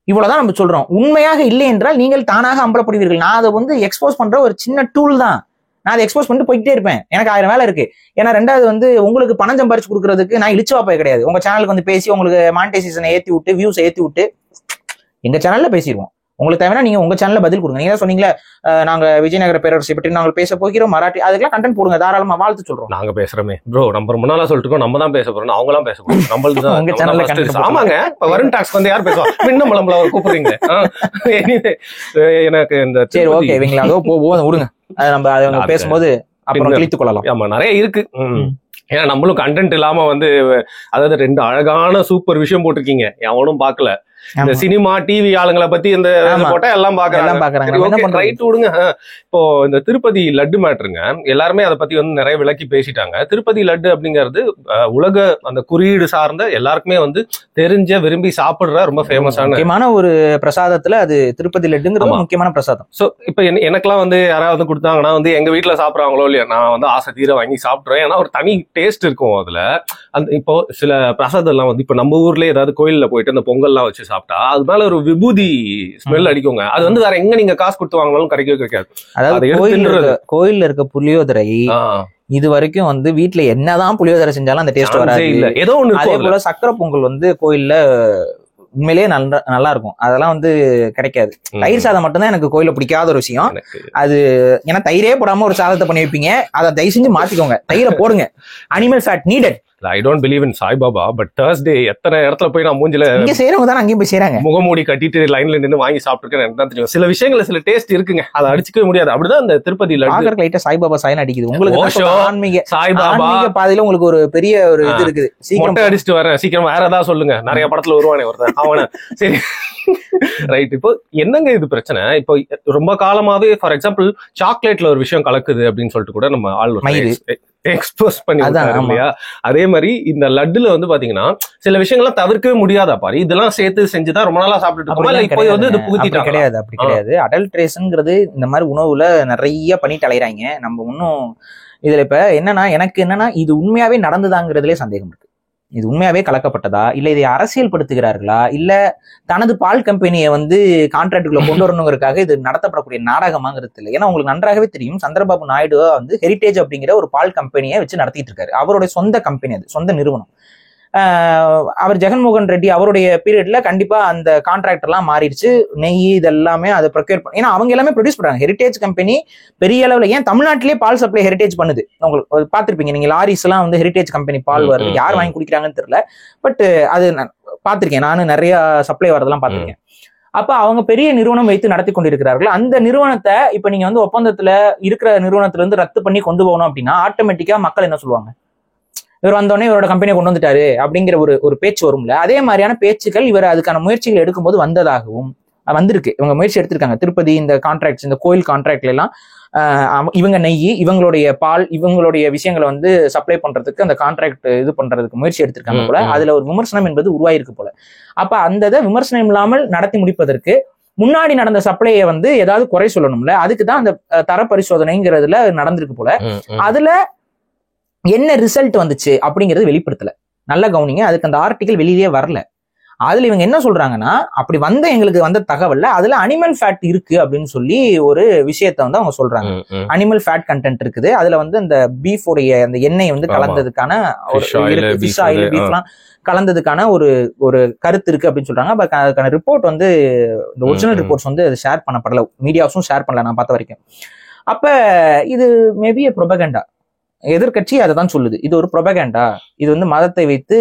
இவ்வளவுதான் நம்ம சொல்றோம். உண்மையாக இல்லை என்றால் நீங்கள் தானாக அம்பலப்படுவீர்கள். நான் அதை வந்து எக்ஸ்போஸ் பண்ற ஒரு சின்ன டூல் தான். நான் அதை எக்ஸ்போஸ் பண்ணிட்டு போயிட்டே இருப்பேன். எனக்கு 1000 வேலை இருக்கு. ஏன்னா ரெண்டாவது வந்து உங்களுக்கு பணம் சம்பாரிச்சு கொடுக்கறதுக்கு நான் இழிச்சுவாப்பே கிடையாது. உங்க சேனலுக்கு வந்து பேசி உங்களுக்கு மானிட்டைசேஷனை ஏத்தி விட்டு, வியூஸ் ஏத்தி விட்டு எங்க சேனல்ல பேசிடுவோம். உங்களுக்கு தேவைன்னா நீங்க உங்க சேனல்ல பதில் கொடுங்க. நீங்க சொன்னீங்களா நாங்க விஜயநகர பேரரசை பற்றி நாங்கள் பேச போகிறோம், மராட்டி, அதுக்கெல்லாம் கண்டென்ட் போடுங்க, தாராளமா வாழ்த்து சொல்றோம். நாங்க பேசுறோமே ப்ரோ, நம்ம முன்னால சொல்லிட்டு நம்ம தான் பேச போறோம், அவங்க எல்லாம் பேச போறோம். நம்மளுக்கு உங்க சேனல்ல ஆமாங்க. வரும் டாக்ஸ் வந்து யார் பேசுவா? இன்னும் நம்மள கூப்பிடுறீங்க. எனக்கு இந்த சரி ஓகே, இவங்கள அதோ விடுங்க. அதை நம்ம பேசும்போது அப்புறம் கிழித்துக் கொள்ளலாம். ஆமா, நிறைய இருக்கு. ஏன்னா நம்மளும் கண்டென்ட் இல்லாம வந்து, அதாவது 2 அழகான சூப்பர் விஷயம் போட்டிருக்கீங்க, எவனும் பாக்கல. இந்த சினிமா டிவி ஆளுங்களை பத்தி இந்த போட்டா எல்லாம் பாக்குறாங்க. ரைட் விடுங்க. இப்போ இந்த திருப்பதி லட்டு மேட்டருங்க, எல்லாருமே அதை பத்தி வந்து நிறைய விளக்கி பேசிட்டாங்க. திருப்பதி லட்டு அப்படிங்கிறது உலக அந்த குறியீடு சார்ந்த எல்லாருக்குமே வந்து தெரிஞ்ச விரும்பி சாப்பிடுற ரொம்ப ஃபேமஸான முக்கியமான ஒரு பிரசாதத்துல அது திருப்பதி லட்டுங்கிறது முக்கியமான பிரசாதம். சோ இப்ப எனக்கெல்லாம் வந்து யாராவது கொடுத்தாங்கன்னா வந்து எங்க வீட்டுல சாப்பிடுறாங்களோ இல்லையா, நான் வந்து ஆசை தீர வாங்கி சாப்பிடுறேன். ஏன்னா ஒரு தனி டேஸ்ட் இருக்கும் அதுல. அந்த இப்போ சில பிரசாதம் எல்லாம் வந்து இப்ப நம்ம ஊர்ல ஏதாவது கோயில்ல போயிட்டு அந்த பொங்கல்லாம் வச்சு சாப்பிட்டா அது மேல ஒரு விபூதி ஸ்மெல் அடிக்குங்க. அது வந்து வேற எங்க நீங்க காசு கொடுத்து வாங்கினாலும் கிடைக்காது. அதாவது கோயில்ல இருக்க புளியோதரை இது வரைக்கும் வந்து வீட்டுல என்னதான் புளியோதரை செஞ்சாலும் அந்த டேஸ்ட் வராது இல்ல. ஏதோ ஒண்ணு. அதே போல சக்கரை பொங்கல் வந்து கோயில்ல உண்மையிலேயே நல்லா இருக்கும். அதெல்லாம் வந்து கிடைக்காது. தயிர் சாதம் மட்டும்தான் எனக்கு கோயில பிடிக்காத ஒரு விஷயம். அது ஏன்னா தயிரே போடாம ஒரு சாதத்தை பண்ணி வைப்பீங்க, அதை தயவு செஞ்சு மாத்திக்கோங்க, தயிரை போடுங்க. Animal fat needed. I don't believe in Saibaba, but Thursday எத்தனை இடத்துல போய் நான் மூஞ்சில இங்க செய்யறவங்க தான் அங்கேயும் போய் செய்யறாங்க, முகமூடி கட்டிட்டு லைன்ல நின்று வாங்கி சாப்பிட்டுருக்கேன். எனக்கு தான் தெரியும் சில விஷயங்கள்ல சில டேஸ்ட் இருக்குங்க, அதை அடிச்சுக்கவே முடியாது. அப்படிதான் இந்த திருப்பதி லட்டு லைட்டா சாய்பாபா சாயன் அடிக்குது. உங்களுக்கு ஆன்மீக சாய்பாபா பாதையில உங்களுக்கு ஒரு பெரிய ஒரு இது இருக்குது. சீக்கிரம் அடிச்சுட்டு வரேன், சீக்கிரம் வேற ஏதாவது சொல்லுங்க. நிறைய படத்துல வருவானே ஒருத்தன் அவன. சரி ரைட். இப்போ என்னங்க இது பிரச்சனை? இப்போ ரொம்ப காலமாவே ஃபார் எக்ஸாம்பிள் சாக்லேட்ல ஒரு விஷயம் கலக்குது அப்படின்னு சொல்லிட்டு கூட நம்ம ஆள் எக்ஸ்போஸ் பண்ணி இல்லையா? அதே மாதிரி இந்த லட்டுல வந்து பாத்தீங்கன்னா சில விஷயங்கள்லாம் தவிர்க்கவே முடியாதா பாரு, இதெல்லாம் சேர்த்து செஞ்சுதான் ரொம்ப நாளா சாப்பிட்டுட்டு கிடையாது. அப்படி கிடையாது. அடல்ட்ரேஷன்ங்கிறது இந்த மாதிரி உணவுல நிறைய பண்ணிட்டு அலைறாங்க. நம்ம இன்னும் இதுல இப்ப எனக்கு இது உண்மையாவே நடந்துதாங்கிறதுலே சந்தேகம் இருக்கு. இது உண்மையாவே கலக்கப்பட்டதா, இல்ல இதை அரசியல் படுத்துகிறார்களா, இல்ல தனது பால் கம்பெனியை வந்து கான்ட்ராக்டுக்குள்ள கொண்டு வரணுங்கிறதுக்காக இது நடத்தப்படக்கூடிய நாடகமாங்கிறது இல்லை. ஏன்னா உங்களுக்கு நன்றாகவே தெரியும், சந்திரபாபு நாயுடு வந்து ஹெரிட்டேஜ் அப்படிங்கிற ஒரு பால் கம்பெனியை வச்சு நடத்திட்டு இருக்காரு. அவருடைய சொந்த கம்பெனி, அது சொந்த நிறுவனம். அவர் ஜெகன்மோகன் ரெட்டி அவருடைய பீரியட்ல கண்டிப்பா அந்த கான்ட்ராக்ட் எல்லாம் மாறிடுச்சு. நெய் இதெல்லாமே அதை ப்ரொக்யூர் பண்ண, ஏன்னா அவங்க எல்லாமே ப்ரொடியூஸ் பண்றாங்க. ஹெரிட்டேஜ் கம்பெனி பெரிய அளவுல, ஏன் தமிழ்நாட்டிலேயே பால் சப்ளை ஹெரிட்டேஜ் பண்ணுது. உங்களுக்கு பார்த்திருப்பீங்க நீங்க, லாரிஸ் எல்லாம் வந்து ஹெரிட்டேஜ் கம்பெனி பால் வருது. யார் வாங்கி குடிக்கிறாங்கன்னு தெரியல, பட் அது பார்த்திருக்கேன், நானும் நிறைய சப்ளை வரதெல்லாம் பார்த்திருக்கேன். அப்ப அவங்க பெரிய நிறுவனம் வைத்து நடத்தி கொண்டிருக்கிறார்கள். அந்த நிறுவனத்தை இப்ப நீங்க வந்து ஒப்பந்தத்துல இருக்கிற நிறுவனத்துல இருந்து ரத்து பண்ணி கொண்டு போகணும் அப்படின்னா ஆட்டோமேட்டிக்கா மக்கள் என்ன சொல்லுவாங்க, இவர் வந்தோடனே இவரோட கம்பெனியை கொண்டு வந்துட்டாரு அப்படிங்கிற ஒரு பேச்சு வரும்ல. அதே மாதிரியான பேச்சுக்கள் இவர் அதுக்கான முயற்சிகள் எடுக்கும்போது வந்ததாகவும் வந்திருக்கு. இவங்க முயற்சி எடுத்திருக்காங்க. திருப்பதி இந்த கான்ட்ராக்ட்ஸ், இந்த கோயில் கான்ட்ராக்ட்ல எல்லாம் இவங்க நெய், இவங்களுடைய பால், இவங்களுடைய விஷயங்களை வந்து சப்ளை பண்றதுக்கு அந்த கான்ட்ராக்ட் இது பண்றதுக்கு முயற்சி எடுத்திருக்காங்க போல. அதுல ஒரு விமர்சனம் என்பது உருவாயிருக்கு போல. அப்ப அந்த இதை விமர்சனம் இல்லாமல் நடத்தி முடிப்பதற்கு முன்னாடி நடந்த சப்ளையை வந்து ஏதாவது குறை சொல்லணும்ல, அதுக்குதான் அந்த தர பரிசோதனைங்கிறதுல நடந்திருக்கு போல. அதுல என்ன ரிசல்ட் வந்துச்சு அப்படிங்கிறது வெளிப்படுத்தல. நல்ல கவனிங்க, அதுக்கு அந்த ஆர்டிகல் வெளியே வரல. அதுல இவங்க என்ன சொல்றாங்கன்னா, அப்படி எங்களுக்கு வந்த தகவல்ல அதுல அனிமல் ஃபேட் இருக்கு அப்படின்னு சொல்லி ஒரு விஷயத்த வந்து அவங்க சொல்றாங்க. அனிமல் ஃபேட் கண்டென்ட் இருக்குது, அதுல வந்து அந்த பீஃப் உடைய அந்த எண்ணெய் வந்து கலந்ததுக்கான ஒரு ஃபிஷ் ஆயில், பீஃப்லாம் கலந்ததுக்கான ஒரு கருத்து இருக்கு அப்படின்னு சொல்றாங்க. பட் அதுக்கான ரிப்போர்ட் வந்து இந்த ஒரிஜினல் ரிப்போர்ட்ஸ் வந்து ஷேர் பண்ணப்படல, மீடியாஸும் ஷேர் பண்ணல நான் பார்த்த வரைக்கும். அப்ப இது மேபி ப்ரொபகண்டா, எதிர்கட்சி அதை தான் சொல்லுது, இது ஒரு ப்ரொபகண்டா, இது வந்து மதத்தை வைத்து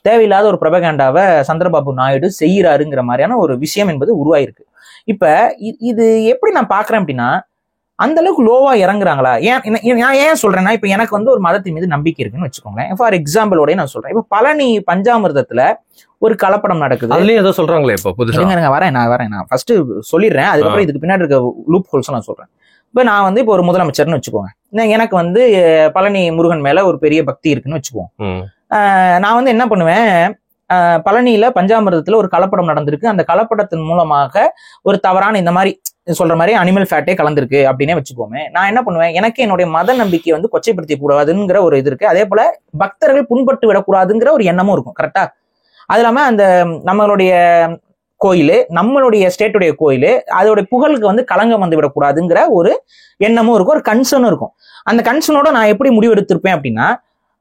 தேவையில்லாத ஒரு ப்ரொபகண்டாவை சந்திரபாபு நாயுடு செய்யறாருங்கிற மாதிரியான ஒரு விஷயம் என்பது உருவாயிருக்கு. இப்ப இது எப்படி நான் பாக்குறேன் அப்படின்னா, அந்த அளவுக்கு லோவா இறங்குறாங்களா? நான் ஏன் சொல்றேன்னா, இப்ப எனக்கு வந்து ஒரு மதத்தின் மீது நம்பிக்கை இருக்குன்னு வச்சுக்கோங்களேன். ஃபார் எக்ஸாம்பிளோட நான் சொல்றேன், இப்ப பழனி பஞ்சாமிர்தத்துல ஒரு கலப்படம் நடக்குது. அதுலயும் ஏதோ சொல்றாங்களே, இப்ப புதுசா நான் ஃபர்ஸ்ட் சொல்லிடுறேன், அதுக்கப்புறம் இதுக்கு பின்னாடி இருக்க லூப் ஹோல்ஸ் நான் சொல்றேன். இப்ப நான் வந்து இப்போ ஒரு முதலமைச்சர்னு வச்சுக்கோங்க, எனக்கு வந்து பழனி முருகன் மேல ஒரு பெரிய பக்தி இருக்குன்னு வச்சுக்குவோம். நான் வந்து என்ன பண்ணுவேன், பழனியில பஞ்சாமிர்தத்துல ஒரு கலப்படம் நடந்திருக்கு, அந்த கலப்படத்தின் மூலமாக ஒரு தவறான இந்த மாதிரி சொல்ற மாதிரி அனிமல் ஃபேட்டே கலந்துருக்கு அப்படின்னே வச்சுக்கோமே. நான் என்ன பண்ணுவேன், எனக்கு என்னுடைய மத நம்பிக்கையை வந்து கொச்சைப்படுத்தி கூடாதுங்கிற ஒரு இது இருக்கு. அதே போல பக்தர்கள் புண்பட்டு விடக்கூடாதுங்கிற ஒரு எண்ணமும் இருக்கும். கரெக்டா? அது இல்லாம அந்த நம்மளுடைய கோயில், நம்மளுடைய ஸ்டேட்டுடைய கோயில், அதோட புகழுக்கு வந்து களங்கம் வந்து விடக்கூடாதுங்கிற ஒரு எண்ணமும் இருக்கும், ஒரு கன்சர்னும் இருக்கும். அந்த கன்சர்னோட நான் எப்படி முடிவு எடுத்திருப்பேன் அப்படின்னா,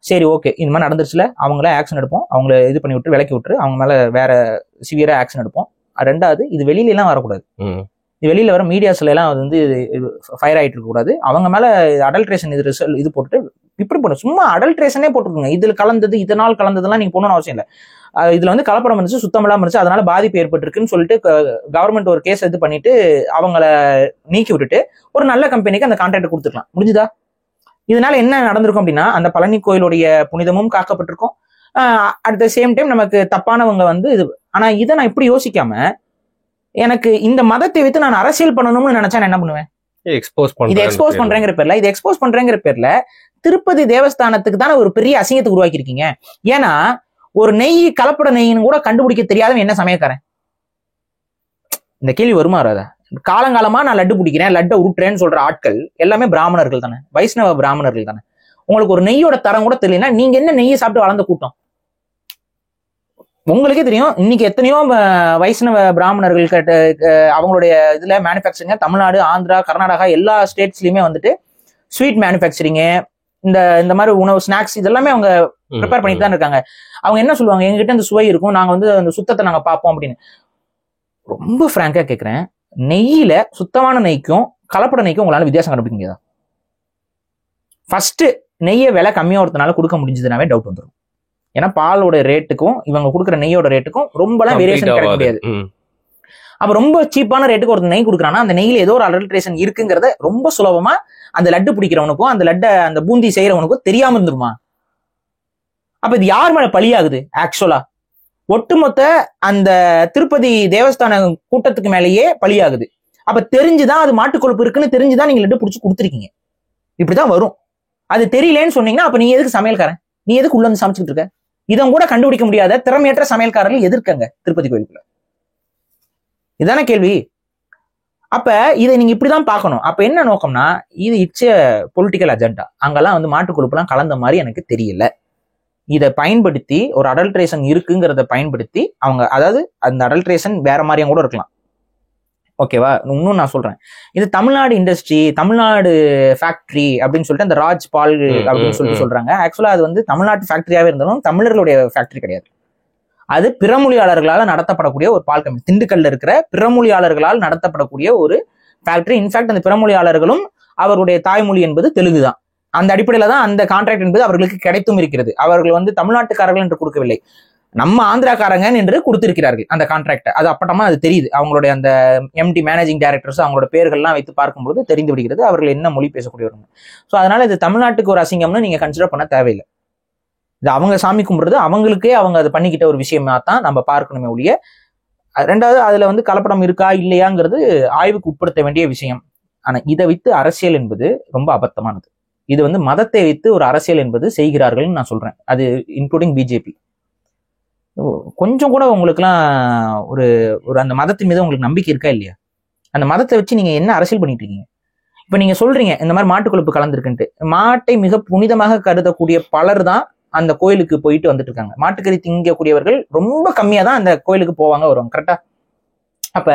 சரி ஓகே இந்த மாதிரி நடந்துருச்சுல, அவங்கள ஆக்ஷன் எடுப்போம், அவங்கள இது பண்ணி விட்டு விலக்கி விட்டுரு, அவங்க மேல வேற சிவியரா ஆக்ஷன் எடுப்போம். ரெண்டாவது, இது வெளியில எல்லாம் வரக்கூடாது, வெளியில வர மீடியாஸ்ல எல்லாம் அது வந்து ஃபயர் ஆயிட்டு இருக்க கூடாது. அவங்க மேல அடல்ட்ரேஷன் இது போட்டுட்டு இப்படி போட, சும்மா அடல்ட்ரேஷனே போட்டுருக்குங்க, இதுல கலந்தது இதனால் கலந்ததெல்லாம் நீங்க போகணும்னு அவசியம் இல்லை. இதுல வந்து கலப்படம் இருந்துச்சு, சுத்தம் இல்லாம இருந்துச்சு, அதனால பாதிப்பு ஏற்பட்டிருக்குன்னு சொல்லிட்டு கவர்மெண்ட் ஒரு கேஸ் இது பண்ணிட்டு அவங்கள நீக்கி விட்டுட்டு ஒரு நல்ல கம்பெனிக்கு அந்த கான்ட்ராக்ட் கொடுத்துக்கலாம். முடிஞ்சுதா? இதனால என்ன நடந்திருக்கும் அப்படின்னா அந்த பழனி கோயிலுடைய புனிதமும் காக்கப்பட்டிருக்கும். அட் த சேம் டைம் நமக்கு தப்பானவங்க வந்து இது. ஆனா இதை நான் இப்படி யோசிக்காம எனக்கு இந்த மதத்தை வைத்து நான் அரசியல் பண்ணணும்னு நினைச்சா நான் என்ன பண்ணுவேன்? இதை எக்ஸ்போஸ் பண்றேங்கிற பேர்ல திருப்பதி தேவஸ்தானத்துக்கு தானே ஒரு பெரிய அசிங்கத்தை உருவாக்கி இருக்கீங்க. ஏன்னா ஒரு நெய் கலப்பட நெய்ன்னு கூட கண்டுபிடிக்க தெரியாதவன் என்ன சமயக்காரன்? இந்த கேள்வி வருமா வராதா? காலங்காலமா நான் லட்டு பிடிக்கிறேன், லட்டை உருட்டுறேன்னு சொல்ற ஆட்கள் எல்லாமே பிராமணர்கள் தானே, வைஷ்ணவ பிராமணர்கள் தானே. உங்களுக்கு ஒரு நெய்யோட தரம் கூட தெரியலன்னா நீங்க என்ன நெய்யை சாப்பிட்டு வளர்ந்த கூட்டம்? உங்களுக்கே தெரியும் இன்னைக்கு எத்தனையோ வைஷ்ணவ பிராமணர்கள் அவங்களுடைய இதுல மேனுஃபேக்சரிங்க தமிழ்நாடு, ஆந்திரா, கர்நாடகா எல்லா ஸ்டேட்ஸ்லயுமே வந்துட்டு ஸ்வீட் மேனுஃபேக்சரிங், இந்த மாதிரி உணவு ஸ்நாக்ஸ் இதெல்லாமே அவங்க ப்ரிப்பேர் பண்ணிட்டு தான் இருக்காங்க. அவங்க என்ன சொல்லுவாங்க, எங்ககிட்ட இந்த சுவை இருக்கும், நாங்க வந்து அந்த சுத்தத்தை நாங்க பார்ப்போம் அப்படின்னு. ரொம்ப பிராங்கா கேட்கிறேன், நெய்யில சுத்தமான நெய்க்கும் கலப்பட நெய்க்கும் உங்களால வித்தியாசம் கண்டுபிடிக்க முடியாதா? ஃபர்ஸ்ட் நெய்யை விலை கம்மியா ஒருத்தனால கொடுக்க முடிஞ்சதுனாவே டவுட் வந்துடும். ஏன்னா பாலோட ரேட்டுக்கும் இவங்க கொடுக்குற நெய்யோட ரேட்டுக்கும் ரொம்பலாம் வேரியேஷன் கிடைக்க முடியாது. அப்ப ரொம்ப சீப்பான ரேட்டுக்கு ஒரு நெய் கொடுக்குறான்னா அந்த நெய்யில ஏதோ ஒரு அடல்ட்ரேஷன் இருக்குங்கிறத ரொம்ப சுலபமா அந்த லட்டு பிடிக்கிறவனுக்கும் அந்த லட்டை அந்த பூந்தி செய்யறவனுக்கும் தெரியாம இருந்துருமா? அப்ப இது யார் மேல பழியாகுது? ஆக்சுவலா ஒட்டுமொத்த அந்த திருப்பதி தேவஸ்தான கூட்டத்துக்கு மேலேயே பழியாகுது. அப்ப தெரிஞ்சுதான் அது மாட்டுக்கொழுப்பு இருக்குன்னு தெரிஞ்சுதான் நீங்க லட்டு பிடிச்சி கொடுத்துருக்கீங்க. இப்படிதான் வரும். அது தெரியலன்னு சொன்னீங்கன்னா அப்ப நீ எதுக்கு சமையல்காரன்? நீ எதுக்கு உள்ள வந்து சமைச்சுட்டு இருக்க? இதை கூட கண்டுபிடிக்க முடியாத திறமையற்ற சமையல்காரர்கள் எதிர்க்கங்க திருப்பதி கோயிலுக்குள்ள. இதான கேள்வி. அப்ப இதை நீங்க இப்படிதான் பார்க்கணும். அப்ப என்ன நோக்கம்னா இது இட்ஸ் பொலிட்டிக்கல் அஜெண்டா. அங்கெல்லாம் வந்து மாட்டுக்கொழுப்புலாம் கலந்த மாதிரி எனக்கு தெரியல. இதை பயன்படுத்தி ஒரு அடல்ட்ரேஷன் இருக்குங்கிறத பயன்படுத்தி அவங்க, அதாவது அந்த அடல்ட்ரேஷன் வேற மாதிரியும் கூட இருக்கலாம். ஓகேவா? இன்னும் நான் சொல்றேன், இது தமிழ்நாடு இண்டஸ்ட்ரி, தமிழ்நாடு ஃபேக்டரி அப்படின்னு சொல்லிட்டு அந்த ராஜ் பால் அப்படின்னு சொல்லிட்டு சொல்றாங்க. ஆக்சுவலா அது வந்து தமிழ்நாட்டு ஃபேக்டரியாவே இருந்தாலும் தமிழர்களுடைய ஃபேக்டரி கிடையாது. அது பிறமொழியாளர்களால் நடத்தப்படக்கூடிய ஒரு பால் கம்பெனி. திண்டுக்கல்ல இருக்கிற பிறமொழியாளர்களால் நடத்தப்படக்கூடிய ஒரு ஃபேக்டரி. இன்ஃபேக்ட் அந்த பிறமொழியாளர்களும் அவர்களுடைய தாய்மொழி என்பது தெலுங்கு தான். அந்த அடிப்படையில தான் அந்த கான்ட்ராக்ட் என்பது அவர்களுக்கு கிடைத்தும் இருக்கிறது. அவர்கள் வந்து தமிழ்நாட்டுக்காரர்கள் என்று கொடுக்கவில்லை, நம்ம ஆந்திராக்காரங்க என்று கொடுத்திருக்கிறார்கள் அந்த கான்ட்ராக்டை. அது அப்பட்டமா அது தெரியுது. அவங்களுடைய அந்த எம்டி மேனேஜிங் டைரக்டர்ஸ் அவங்களோட பேர்கள்லாம் வைத்து பார்க்கும்போது தெரிந்து விடுகிறது அவர்கள் என்ன மொழி பேசக்கூடியவங்க. ஸோ அதனால இது தமிழ்நாட்டுக்கு ஒரு அசிங்கம்னு நீங்க கன்சிடர் பண்ண தேவையில்லை. இது அவங்க சாமி கும்பிடுறது, அவங்களுக்கே அவங்க அதை பண்ணிக்கிட்ட ஒரு விஷயமா தான் நம்ம பார்க்கணுமே ஒழிய. ரெண்டாவது அதுல வந்து கலப்படம் இருக்கா இல்லையாங்கிறது ஆய்வுக்கு உட்படுத்த வேண்டிய விஷயம். ஆனா இதை வைத்து அரசியல் என்பது ரொம்ப அபத்தமானது. இது வந்து மதத்தை வைத்து ஒரு அரசியல் என்பது செய்கிறார்கள்னு நான் சொல்றேன். அது இன்க்ளூடிங் பிஜேபி. கொஞ்சம் கூட உங்களுக்குலாம் ஒரு ஒரு அந்த மதத்தின் மீது உங்களுக்கு நம்பிக்கை இருக்கா இல்லையா? அந்த மதத்தை வச்சு நீங்க என்ன அரசியல் பண்ணிட்டு இருக்கீங்க? இப்ப நீங்க சொல்றீங்க இந்த மாதிரி மாட்டுக்கொழுப்பு கலந்துருக்குன்ட்டு. மாட்டை மிக புனிதமாக கருதக்கூடிய பலர் தான் அந்த கோயிலுக்கு போயிட்டு வந்துட்டு இருக்காங்க. மாட்டுக்கறி திங்கக்கூடியவர்கள் ரொம்ப கம்மியா தான் அந்த கோயிலுக்கு போவாங்க வருவாங்க. கரெக்டா? அப்ப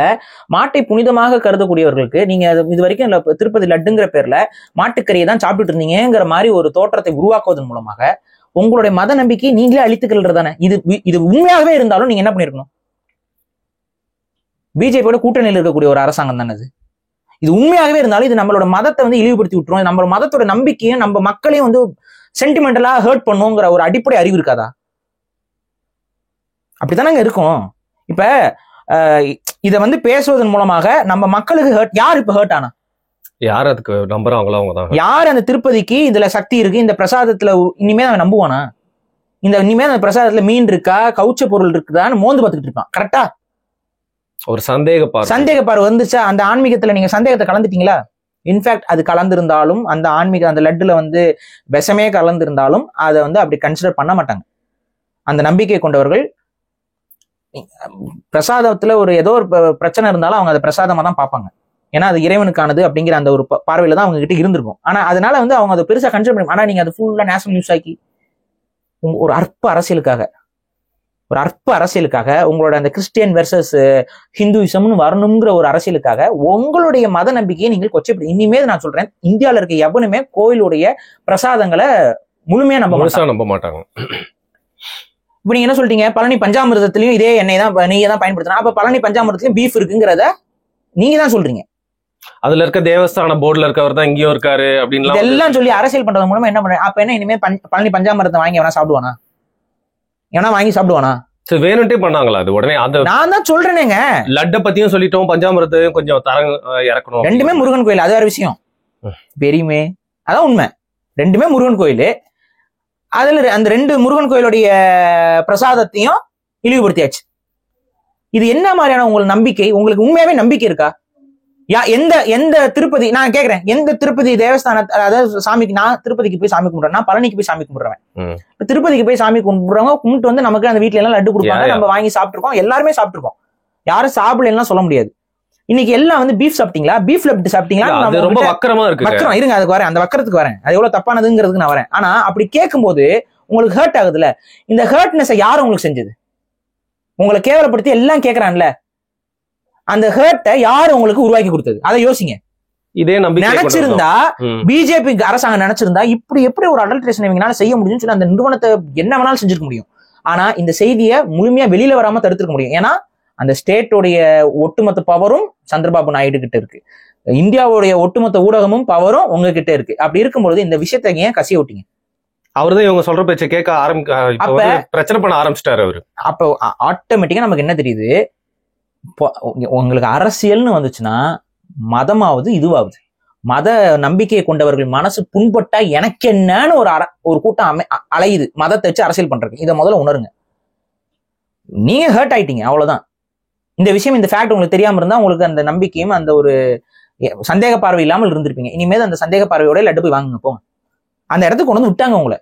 மாட்டை புனிதமாக கருதக்கூடியவர்களுக்கு நீங்க இது வரைக்கும் திருப்பதி லட்டுங்கிற பேர்ல மாட்டுக்கறியை தான் சாப்பிட்டு இருந்தீங்கிற மாதிரி ஒரு தோற்றத்தை உருவாக்குவதன் மூலமாக உங்களுடைய மத நம்பிக்கையை நீங்களே அழித்துக்கிறதானே. இது உண்மையாகவே இருந்தாலும் நீங்க என்ன பண்ணிருக்கணும்? பிஜேபியோட கூட்டணியில் இருக்கக்கூடிய ஒரு அரசாங்கம் தானே அது. இது உண்மையாகவே இருந்தாலும் இது நம்மளோட மதத்தை வந்து இழிவுபடுத்தி விட்டுரும், நம்ம மதத்தோட நம்பிக்கையும் நம்ம மக்களையும் வந்து சென்டிமெண்டலா ஹர்ட் பண்ணுங்கிற ஒரு அடிப்படை அறிவு இருக்காதா? அப்படித்தானங்க இருக்கும். இப்ப இதை வந்து பேசுவதன் மூலமாக நம்ம மக்களுக்கு ஹர்ட். யார் இப்ப ஹர்ட் ஆனா? யார் அதுக்கு நம்புறாங்களோ அவங்க தான். யார் அந்த திருப்பதிக்கு இதுல சக்தி இருக்கு, இந்த பிரசாதத்துல இனிமே அவன் நம்புவானா? இனிமே அந்த பிரசாதத்துல மீன் இருக்கா, கவுச்ச பொருள் இருக்குதான்னு மோந்து பார்த்துக்கிட்டு இருப்பான். கரெக்டா? ஒரு சந்தேக பார்வை வந்துச்சா? அந்த ஆன்மீகத்துல நீங்க சந்தேகத்தை கலந்துட்டீங்களா? இன்ஃபேக்ட் அது கலந்திருந்தாலும் அந்த ஆன்மீக அந்த லட்டுல வந்து விஷமே கலந்திருந்தாலும் அதை வந்து அப்படி கன்சிடர் பண்ண மாட்டாங்க. அந்த நம்பிக்கை கொண்டவர்கள் பிரசாதத்துல ஒரு ஏதோ ஒரு பிரச்சனை இருந்தாலும் அவங்க அதை பிரசாதமா தான் பார்ப்பாங்க. ஏன்னா அது இறைவனுக்கானது அப்படிங்கிற அந்த ஒரு பார்வையில தான் அவங்க கிட்ட இருந்திருக்கும். ஆனா அதனால வந்து அவங்க அதை பெருசா கன்சிடர் பண்ணி, ஆனா நீங்க அது ஃபுல்லா நேஷனல் நியூஸ் ஆக்கி ஒரு அற்ப அரசியலுக்காக உங்களோட அந்த கிறிஸ்டியன் வெர்சஸ் ஹிந்துயிசம்னு வரணுங்கிற ஒரு அரசியலுக்காக உங்களுடைய மத நம்பிக்கையை நீங்கள் கொச்சைப்படி. இனிமேல் நான் சொல்றேன், இந்தியாவில இருக்க எவனுமே கோயிலுடைய பிரசாதங்களை முழுமையா நம்ப மாட்டாங்க. இப்ப நீங்க என்ன சொல்லிட்டீங்க, பழனி பஞ்சாமிர்தத்திலையும் இதே எண்ணெய் தான் நெய்யை தான் பயன்படுத்தினா, அப்ப பழனி பஞ்சாமிர்தத்திலையும் பீஃப் இருக்குங்கிறத நீங்க தான் சொல்றீங்க. அதுல இருக்க தேவஸ்தான போர்டுல இருக்கவர் தான் இங்கேயும் இருக்காரு அப்படின்னு எல்லாம் சொல்லி அரசியல் பண்றது மூலமா என்ன பண்றேன்? அப்ப என்ன இனிமே பழனி பஞ்சாமிரத்தை வாங்கி எவனா சாப்பிடுவானா? எவனா வாங்கி சாப்பிடுவானா? சரி, வேணும்ட்டே பண்ணாங்களா அது? உடனே அந்த நான் தான் சொல்றேனேங்க, லட்டை பத்தியும் சொல்லிட்டோம், பஞ்சாமிரத்தையும் கொஞ்சம் தரம் இறக்கணும். ரெண்டுமே முருகன் கோயில், அது வேற விஷயம். பெரியமே அதான் உண்மை. ரெண்டுமே முருகன் கோயில். அதுல அந்த 2 முருகன் கோயிலுடைய பிரசாதத்தையும் இழிவுபடுத்தியாச்சு. இது என்ன மாதிரியான உங்களுக்கு நம்பிக்கை? உங்களுக்கு உண்மையாவே நம்பிக்கை இருக்கா? எந்த திருப்பதி, நான் கேக்குறேன், எந்த திருப்பதி தேவஸ்தான, அதாவது சாமிக்கு, நான் திருப்பதிக்கு போய் சாமி கும்பிடுறேன், நான் பழனிக்கு போய் சாமி கும்பிடுறேன். திருப்பதிக்கு போய் சாமி கும்பிடுறவங்க கும்பிட்டு வந்து நமக்கு அந்த வீட்டுல எல்லாம் லட்டு கொடுப்பாங்க, நம்ம வாங்கி சாப்பிட்டுருக்கோம், எல்லாருமே சாப்பிட்டுருக்கோம், யாரும் சாப்பிடலாம் சொல்ல முடியாது. இன்னைக்கு எல்லாம் வந்து பீஃப் சாப்பிட்டீங்களா, பீஃப் லட்டு சாப்பிட்டீங்களா, ரொம்ப வக்கரமா இருக்கு. வக்கரம் இருங்க, அதுக்கு வரேன், அந்த வக்கரத்துக்கு வரேன், அது எவ்வளவு தப்பானதுங்கிறதுக்கு நான் வரேன். ஆனா அப்படி கேட்கும்போது உங்களுக்கு ஹர்ட் ஆகுதுல்ல, இந்த ஹர்ட்னஸ் யாரும் உங்களுக்கு செஞ்சது? உங்களை கேவலப்படுத்தி எல்லாம் கேட்கறான்ல, அந்த ஹர்ட்டை யாரு உங்களுக்கு உருவாக்கி கொடுத்தது? அதை யோசிங்க. இதே நம்பிக்கை நினைச்சிருந்தா, பிஜேபி அரசாங்கம் நினைச்சிருந்தா இப்படி எப்படி ஒரு அடல்ட்ரேஷன் இவங்களால செய்ய முடியும்னு சொல்லி அந்த நிறுவனத்தை என்ன வேணாலும் செஞ்சிருக்க முடியும். ஆனா இந்த செய்தியை முழுமையா வெளியில வராம தடுத்துக்க முடியும். ஏன்னா அந்த ஸ்டேட்டோடைய ஒட்டுமொத்த பவரும் சந்திரபாபு நாயுடு கிட்ட இருக்கு, இந்தியாவுடைய ஒட்டுமொத்த ஊடகமும் பவரும் உங்ககிட்ட இருக்கு. அப்படி இருக்கும்பொழுது இந்த விஷயத்தை ஏன் கசிய விட்டீங்க? அவர்தான் இவங்க சொல்ற பேச்சை கேட்க பிரச்சனை பண்ண ஆரம்பிச்சிட்டாரு அவரு. அப்போ ஆட்டோமேட்டிக்கா நமக்கு என்ன தெரியுது, உங்களுக்கு அரசியல்னு வந்துச்சுன்னா மதமாவது இதுவாகுது. மத நம்பிக்கையை கொண்டவர்கள் மனசு புண்பட்டா எனக்கு என்னன்னு ஒரு கூட்டம் அலையுது மதத்தை வச்சு அரசியல் பண்றது. இதை முதல்ல உணருங்க. நீங்க ஹர்ட் ஆயிட்டீங்க, அவ்வளவுதான். இந்த விஷயம், இந்த ஃபேக்ட் உங்களுக்கு தெரியாம இருந்தா உங்களுக்கு அந்த நம்பிக்கையும் அந்த ஒரு சந்தேக பார்வை இல்லாமல் இருந்திருப்பீங்க. இனிமேல் அந்த சந்தேக பார்வையோட லட்டு போய் வாங்குங்க, போங்க. அந்த இடத்துக்கு கொண்டு வந்து விட்டாங்க உங்களை.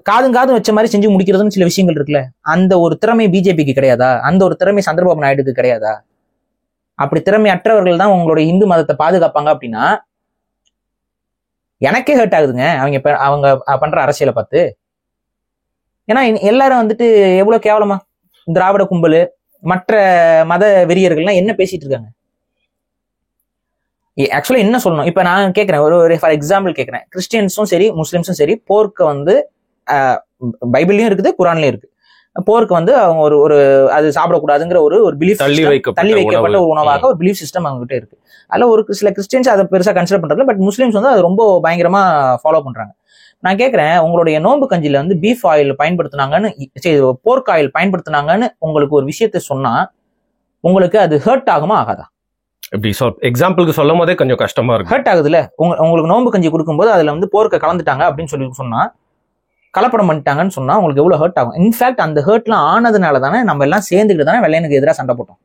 காதும் வச்ச மாதிரி செஞ்சு முடிக்கிறதுன்னு சில விஷயங்கள் இருக்குல்ல, அந்த ஒரு திறமை பிஜேபிக்கு கிடையாதா? அந்த ஒரு திறமை சந்திரபாபு நாயுடுக்கு கிடையாதா? அப்படி திறமை அற்றவர்கள் தான் உங்களுடைய இந்து மதத்தை பாதுகாப்பாங்க அப்படின்னா எனக்கே ஹர்ட் ஆகுதுங்க அவங்க பண்ற அரசியலை பார்த்து. ஏன்னா எல்லாரும் வந்துட்டு எவ்வளவு கேவலமா திராவிட கும்பல் மற்ற மத வெறியர்கள்லாம் என்ன பேசிட்டு இருக்காங்க. ஆக்சுவலா என்ன சொல்லணும், இப்ப நான் கேட்கிறேன், ஒரு ஃபார் எக்ஸாம்பிள் கேட்கிறேன், கிறிஸ்டியன்ஸும் சரி முஸ்லிம்ஸும் சரி போர்க்க வந்து பைபிள்லயும் இருக்குது, குரான்லயும் இருக்கு, போருக்கு வந்து அவங்க ஒரு அது சாப்பிடக்கூடாதுங்கிற ஒரு பிலீஃப் தள்ளி வைக்கப்பட்ட ஒரு உணவாக ஒரு பிலீஃப் சிஸ்டம் அவங்க கிட்ட இருக்கு. அதுல ஒரு சில கிறிஸ்டியன்ஸ் அதை பெருசா கன்சிடர் பண்றது, பட் முஸ்லிம்ஸ் வந்து அது ரொம்ப பயங்கரமா ஃபாலோ பண்றாங்க. நான் கேட்கிறேன், உங்களுடைய நோன்பு கஞ்சில வந்து பீஃப் ஆயில் பயன்படுத்தினாங்கன்னு, போர்க் ஆயில் பயன்படுத்தினாங்கன்னு உங்களுக்கு ஒரு விஷயத்த சொன்னா உங்களுக்கு அது ஹர்ட் ஆகுமா ஆகாதா? இப்படி எக்ஸாம்பிளுக்கு சொல்லும் போதே கொஞ்சம் கஷ்டமா இருக்கு. ஹர்ட் ஆகுதுல்ல. உங்களுக்கு நோன்பு கஞ்சி கொடுக்கும்போது அதுல வந்து போர்க்க கலந்துட்டாங்க அப்படின்னு சொல்லி சொன்னா, கலப்படம் பண்ணிட்டாங்கன்னு சொன்னா உங்களுக்கு எவ்வளவு ஹர்ட் ஆகும். இன்ஃபேக்ட் அந்த ஹர்ட்லாம் ஆனதுனால தானே நம்ம எல்லாம் சேர்ந்துக்கிட்டு தானே வெள்ளையனுக்கு எதிராக சண்டை போட்டோம்.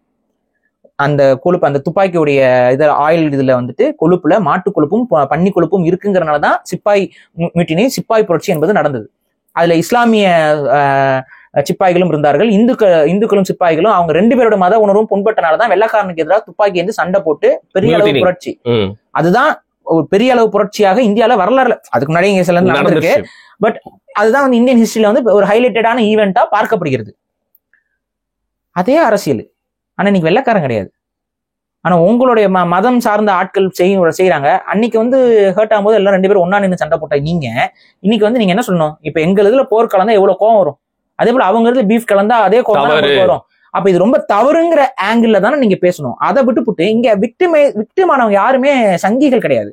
அந்த கொழுப்பு, அந்த துப்பாக்கியுடைய இதில் ஆயில் இதுல வந்துட்டு கொழுப்புல மாட்டு கொழுப்பும் பன்னி கொழுப்பும் இருக்குங்கிறனாலதான் சிப்பாய் மீட்டினி, சிப்பாய் புரட்சி என்பது நடந்தது. அதுல இஸ்லாமிய சிப்பாய்களும் இருந்தார்கள், இந்துக்களும் சிப்பாய்களும். அவங்க 2 பேரோட மத உணர்வும் புண்பட்டனாலதான் வெள்ளக்காரனுக்கு எதிராக துப்பாக்கி வந்து சண்டை போட்டு பெரிய அளவு புரட்சி. அதுதான் ஒரு பெரிய அளவு புரட்சியாக இந்தியாவில வரலாறுல அதுக்கு முன்னாடி இங்க சில நடந்திருக்கு. பட் அதுதான் வந்து இந்தியன் ஹிஸ்டரியில வந்து ஒரு ஹைலைட்டடான ஈவெண்டா பார்க்கப்படுகிறது. அதே அரசியல். ஆனா இன்னைக்கு வெள்ளைக்காரன் கிடையாது. ஆனா உங்களுடைய மதம் சார்ந்த ஆட்கள் செய்யறாங்க. அன்னைக்கு வந்து ஹர்ட் ஆகும்போது எல்லாம் 2 பேரும் ஒன்னா நின்று சண்டை போட்டா நீங்க இன்னைக்கு வந்து நீங்க என்ன சொல்லணும், இப்ப எங்க இதுல போர் கலந்தா எவ்வளவு கோவம் வரும், அதே போல அவங்க இதுல பீஃப் கலந்தா அதே கோவம் வரும். அப்ப இது ரொம்ப தவறுங்கிற ஆங்கிள் தானே நீங்க பேசணும். அதை விட்டுப்புட்டு இங்க விக்டிமானவங்க யாருமே சங்கிகள் கிடையாது,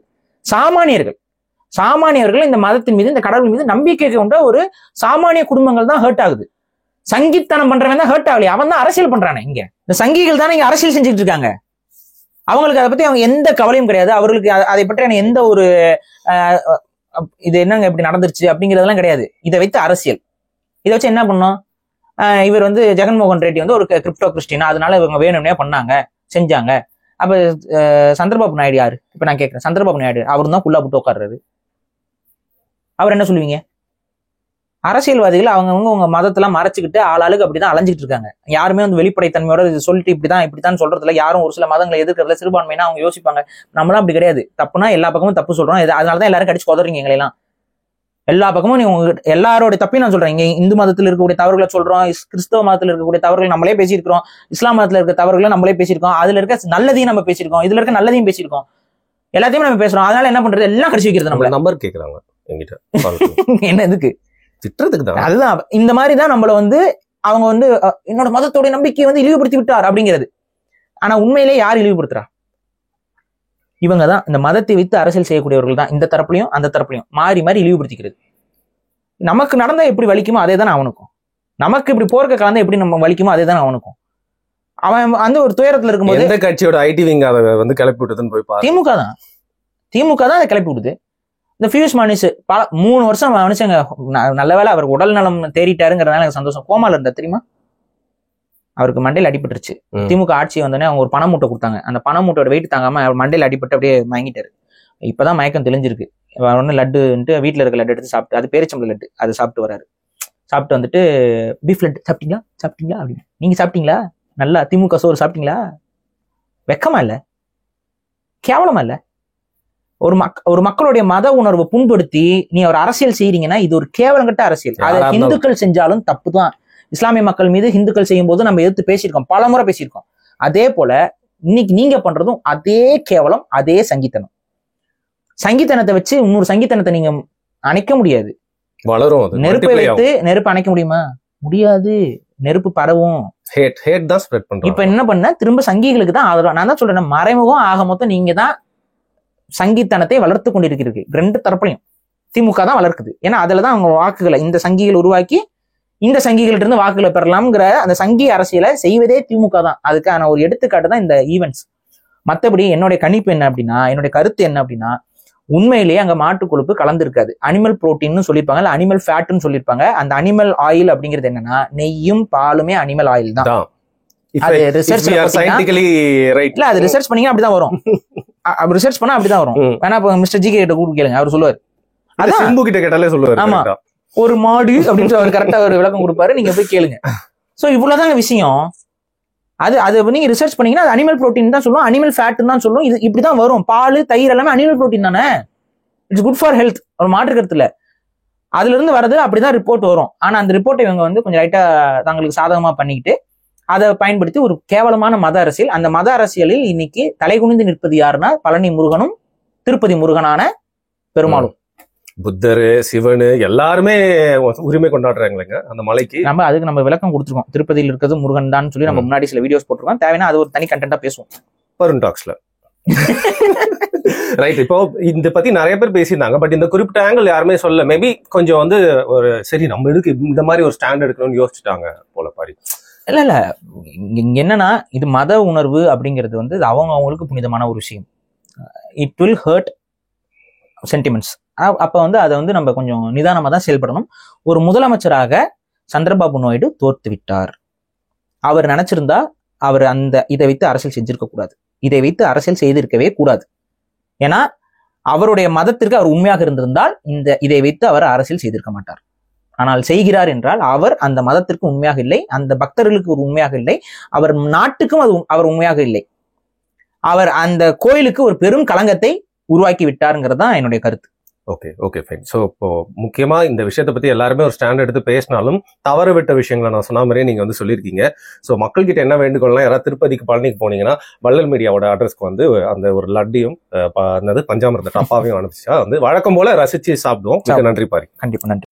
சாமானியர்கள் இந்த மதத்தின் மீது, இந்த கடவுள் மீது நம்பிக்கை கொண்ட ஒரு சாமானிய குடும்பங்கள் தான் ஹர்ட் ஆகுது. சங்கித்தனம் பண்றவன் தான் ஹர்ட் ஆகலையே, அவன் தான் அரசியல் பண்றானே. இங்க இந்த சங்கிகள் தானே இங்க அரசியல் செஞ்சுட்டு இருக்காங்க. அவங்களுக்கு அதை பத்தி அவங்க எந்த கவலையும் கிடையாது. அவர்களுக்கு அதை பற்றியான எந்த ஒரு இது என்னங்க இப்படி நடந்துருச்சு அப்படிங்கிறதெல்லாம் கிடையாது. இதை வைத்து அரசியல், இதை வச்சு என்ன பண்ணோம், இவர் வந்து ஜெகன்மோகன் ரெட்டி வந்து ஒரு கிரிப்டோ கிறிஸ்டினா, அதனால இவங்க வேணும்னே பண்ணாங்க செஞ்சாங்க. அப்ப சந்திரபாபு நாயுடு யாரு? இப்ப நான் கேட்கிறேன், சந்திரபாபு நாயுடு அவரு தான் குள்ளா போட்டு உட்கார்றாரு. அவர் என்ன சொல்லுவீங்க? அரசியல்வாதிகள் அவங்கவுங்க உங்க மதத்தெல்லாம் மறைச்சுக்கிட்டு ஆளாளுக்கு அப்படிதான் அலைஞ்சிட்டு இருக்காங்க. யாருமே வந்து வெளிப்படைத்தன்மையோட சொல்லிட்டு இப்படித்தான் சொல்றதுல யாரும் ஒரு சில மதங்களை எதிர்க்கிறதுல சிறுபான்மைனா அவங்க யோசிப்பாங்க. நம்மளாம் அப்படி கிடையாது. தப்புனா எல்லா பக்கமும் தப்பு சொல்றோம். அதனாலதான் எல்லாரும் கடிச்சு கொதறீங்க எங்களெல்லாம். எல்லா பக்கமும் எல்லாரோட தப்பையும் நான் சொல்றேன். இங்க இந்து மதத்தில் இருக்கக்கூடிய தவறுகளை சொல்றோம், கிறிஸ்தவ மதத்தில் இருக்கக்கூடிய தவறுகள் நம்மளே பேசியிருக்கிறோம், இஸ்லாம் மதத்துல இருக்க தவறுகளை நம்மளே பேசியிருக்கோம், அதுல இருக்க நல்லதையும் நம்ம பேசியிருக்கோம், இதுல இருக்க நல்லதையும் பேசியிருக்கோம், எல்லாத்தையும் நம்ம பேசுறோம். அதனால என்ன பண்றது, எல்லாம் கடிச்சு வைக்கிறது. நம்ம நம்பர் கேக்குறாங்க என்கிட்ட, என்ன எதுக்கு திட்டுறதுக்கு தான். அதுதான் இந்த மாதிரிதான் நம்மள வந்து அவங்க வந்து என்னோட மதத்தோட நம்பிக்கையை வந்து இழிவுபடுத்தி விட்டார் அப்படிங்கிறது. ஆனா உண்மையிலே யார் இழிவுபடுத்துறா? இவங்க தான். இந்த மதத்தை வைத்து அரசியல் செய்யக்கூடியவர்கள் தான் இந்த தரப்புலையும் அந்த தரப்புலையும் மாறி மாறி இழிவுபடுத்திக்கிறது. நமக்கு நடந்தா எப்படி வலிக்குமோ அதே தான் அவனுக்கும், நமக்கு இப்படி போர்க்க கலந்தா எப்படி நம்ம வலிக்குமோ அதே தான் அவனுக்கும். அவன் அந்த ஒரு துயரத்துல இருக்கும்போது எந்த கட்சியோட ஐடி விங் அதை வந்து கிளப்பி விட்டதுன்னு போய் பாரு. திமுக தான் அதை கிளப்பி விடுது. இந்த பியூஷ் மனுஷ் 3 வருஷம் மனுஷங்க, நல்ல வேளை அவர் உடல் நலம் தேறிட்டாருங்கிறதுனால எனக்கு சந்தோஷம். கோமால இருந்தா தெரியுமா, அவருக்கு மண்டையில் அடிபட்டுருச்சு. திமுக ஆட்சி வந்தோடனே அவங்க ஒரு பண மூட்டை கொடுத்தாங்க. அந்த பண மூட்டையோட வெயிட் தாங்காம அவர் மண்டையில் அடிபட்டு அப்படியே மயங்கிட்டாரு. இப்பதான் மயக்கம் தெளிஞ்சிருக்கு. ஒன்னு லட்டுன்ட்டு வீட்டுல இருக்க லட்டு எடுத்து சாப்பிட்டு, அது பேரிச்சம்பளம் லட்டு, அது சாப்பிட்டு வராரு. சாப்பிட்டு வந்துட்டு பீஃப் லட்டு சாப்பிட்டீங்களா சாப்பிட்டீங்களா அப்படின்னு, நீங்க சாப்பிட்டீங்களா, நல்லா திமுக சோறு சாப்பிட்டீங்களா, வெக்கமா இல்ல, கேவலமா இல்ல? ஒரு மக்களுடைய மத உணர்வை புண்படுத்தி நீ ஒரு அரசியல் செய்யறீங்கன்னா இது ஒரு கேவலங்கட்ட அரசியல். அதை இந்துக்கள் செஞ்சாலும் தப்புதான். இஸ்லாமிய மக்கள் மீது ஹிந்துக்கள் செய்யும் போது நம்ம எதிர்த்து பேசியிருக்கோம், பல முறை பேசியிருக்கோம். அதே போல இன்னைக்கு நீங்க பண்றதும் அதே கேவலம், அதே சங்கித்தனம். சங்கித்தனத்தை வச்சு இன்னொரு சங்கித்தனத்தை நீங்க அணைக்க முடியாது. வளரும். நெருப்பை வைத்து நெருப்பு அணைக்க முடியுமா? முடியாது. நெருப்பு பரவும். இப்ப என்ன பண்ண, திரும்ப சங்கிகளுக்கு தான் ஆதரவு. நான் தான் சொல்றேன், மறைமுகம் ஆக மொத்தம் நீங்க தான் சங்கித்தனத்தை வளர்த்து கொண்டிருக்கிறீர்கள். 2 தரப்புலையும் திமுக தான் வளர்க்குது. ஏன்னா அதுலதான் அவங்க வாக்குகளை, இந்த சங்கிகள் உருவாக்கி இந்த சங்கிகள்ட்ட இருந்து வாக்குகளை பெறலாம்ங்கிற அந்த சங்கி அரசியலை செய்வதே திமுக தான். அதுக்கான ஒரு எடுத்துக்காட்டு தான் இந்த ஈவெண்ட்ஸ். மற்றபடி என்னுடைய கணிப்பு என்ன அப்படின்னா, என்னுடைய கருத்து என்ன அப்படின்னா, உண்மையிலேயே அங்க மாட்டு கொழுப்பு கலந்துருக்காது. அனிமல் புரோட்டீன் சொல்லியிருப்பாங்க, இல்ல அனிமல் ஃபேட்னு சொல்லியிருப்பாங்க. அந்த அனிமல் ஆயில் அப்படிங்கிறது என்னன்னா, நெய்யும் பாலுமே அனிமல் ஆயில் தான். அது ரிசர்ச் இல்ல, அது ரிசர்ச் பண்ணீங்கன்னா அப்படிதான் வரும். ரிசர்ச் பண்ணா அப்படிதான் வரும். வேணா மிஸ்டர் ஜி கிட்ட கூப்பிட்டு கேளுங்க, அவர் சொல்லுவார். அதான் சிம்பு கிட்ட கேட்டாலே சொல்லுவார். ஆமா, ஒரு மாடு அப்படின்னு அவர் கரெக்டா ஒரு விளக்கம் கொடுப்பாரு, நீங்க போய் கேளுங்க. சோ இவ்வளவுதாங்க விஷயம். அது நீங்க ரிசர்ச் பண்ணீங்கன்னா அது அனிமல் புரோட்டீன் தான் சொல்லுவோம், அனிமல் ஃபேட் தான் சொல்லுவோம். இது இப்படிதான் வரும். பால், தயிர் எல்லாமே அனிமல் புரோட்டீன் தானே. இட்ஸ் குட் ஃபார் ஹெல்த், ஒரு மாற்று கருத்துல. அதுல இருந்து வர்றது அப்படிதான் ரிப்போர்ட் வரும். ஆனா அந்த ரிப்போர்ட்டை இவங்க வந்து கொஞ்சம் ரைட்டா தங்களுக்கு சாதகமா பண்ணிக்கிட்டு அதை பயன்படுத்தி ஒரு கேவலமான மத அரசியல். அந்த மத அரசியலில் இன்னைக்கு தலைகுனிந்து நிற்பது யாருன்னா, பழனி முருகனும் திருப்பதி முருகனான பெருமாளும். புத்தரு, சிவனு எல்லாருமே உரிமை கொண்டாடுறாங்க அந்த மலைக்கு. அதுக்கு நம்ம விளக்கம் கொடுத்துருக்கோம். திருப்பதியில் இருக்கிறது முருகன் தான் சொல்லி நம்ம முன்னாடி சில வீடியோஸ் போட்டிருக்கோம். தேவைன்னா அது ஒரு தனி கண்டென்ட்டா பேசுவோம் பருண் டாக்ஸ்ல. ரைட். இப்போ இந்த பத்தி நிறைய பேர் பேசியிருந்தாங்க. பட் இந்த குறிப்பிட்ட ஆங்கிள் யாருமே சொல்ல. மேபி கொஞ்சம் வந்து ஒரு சரி நம்ம இதுக்கு இந்த மாதிரி ஒரு ஸ்டாண்ட் எடுக்கணும்னு யோசிச்சுட்டாங்க போல பாரு. இல்ல இங்க என்னன்னா, இது மத உணர்வு அப்படிங்கிறது வந்து அவங்களுக்கு புனிதமான ஒரு விஷயம். It will hurt sentiments. அப்ப வந்து அதை வந்து நம்ம கொஞ்சம் நிதானமா தான் செயல்படணும். ஒரு முதலமைச்சராக சந்திரபாபு நாயுடு தோற்று விட்டார். அவர் நினைச்சிருந்தா அவர் இதை வைத்து அரசியல் செஞ்சிருக்க கூடாது. இதை வைத்து அரசியல் செய்திருக்கவே கூடாது. ஏன்னா அவருடைய மதத்திற்கு அவர் உண்மையாக இருந்திருந்தால் இதை வைத்து அவர் அரசியல் செய்திருக்க மாட்டார். ஆனால் செய்கிறார் என்றால் அவர் அந்த மதத்திற்கு உண்மையாக இல்லை, அந்த பக்தர்களுக்கு ஒரு உண்மையாக இல்லை, அவர் நாட்டுக்கும் அவர் உண்மையாக இல்லை. அவர் அந்த கோயிலுக்கு ஒரு பெரும் களங்கத்தை உருவாக்கி விட்டாருங்கிறது தான் என்னுடைய கருத்து. Okay fine. ஸோ இப்போ முக்கியமா இந்த விஷயத்தை பத்தி எல்லாருமே ஒரு ஸ்டாண்ட் எடுத்து பேசினாலும் தவற விட்ட விஷயங்களை நான் சொன்ன மாதிரியே நீங்க வந்து சொல்லியிருக்கீங்க. ஸோ மக்கள்கிட்ட என்ன வேண்டுகோள்னா, யாராவது திருப்பதிக்கு பழனிக்கு போனீங்கன்னா வள்ளல் மீடியாவோட அட்ரஸ்க்கு வந்து அந்த ஒரு லட்டையும் பஞ்சாமிரத டப்பாவையும் அனுப்பிச்சா வந்து வழக்கம் போல ரசிச்சு சாப்பிடுவோம். நன்றி பாரி. கண்டிப்பா நன்றி.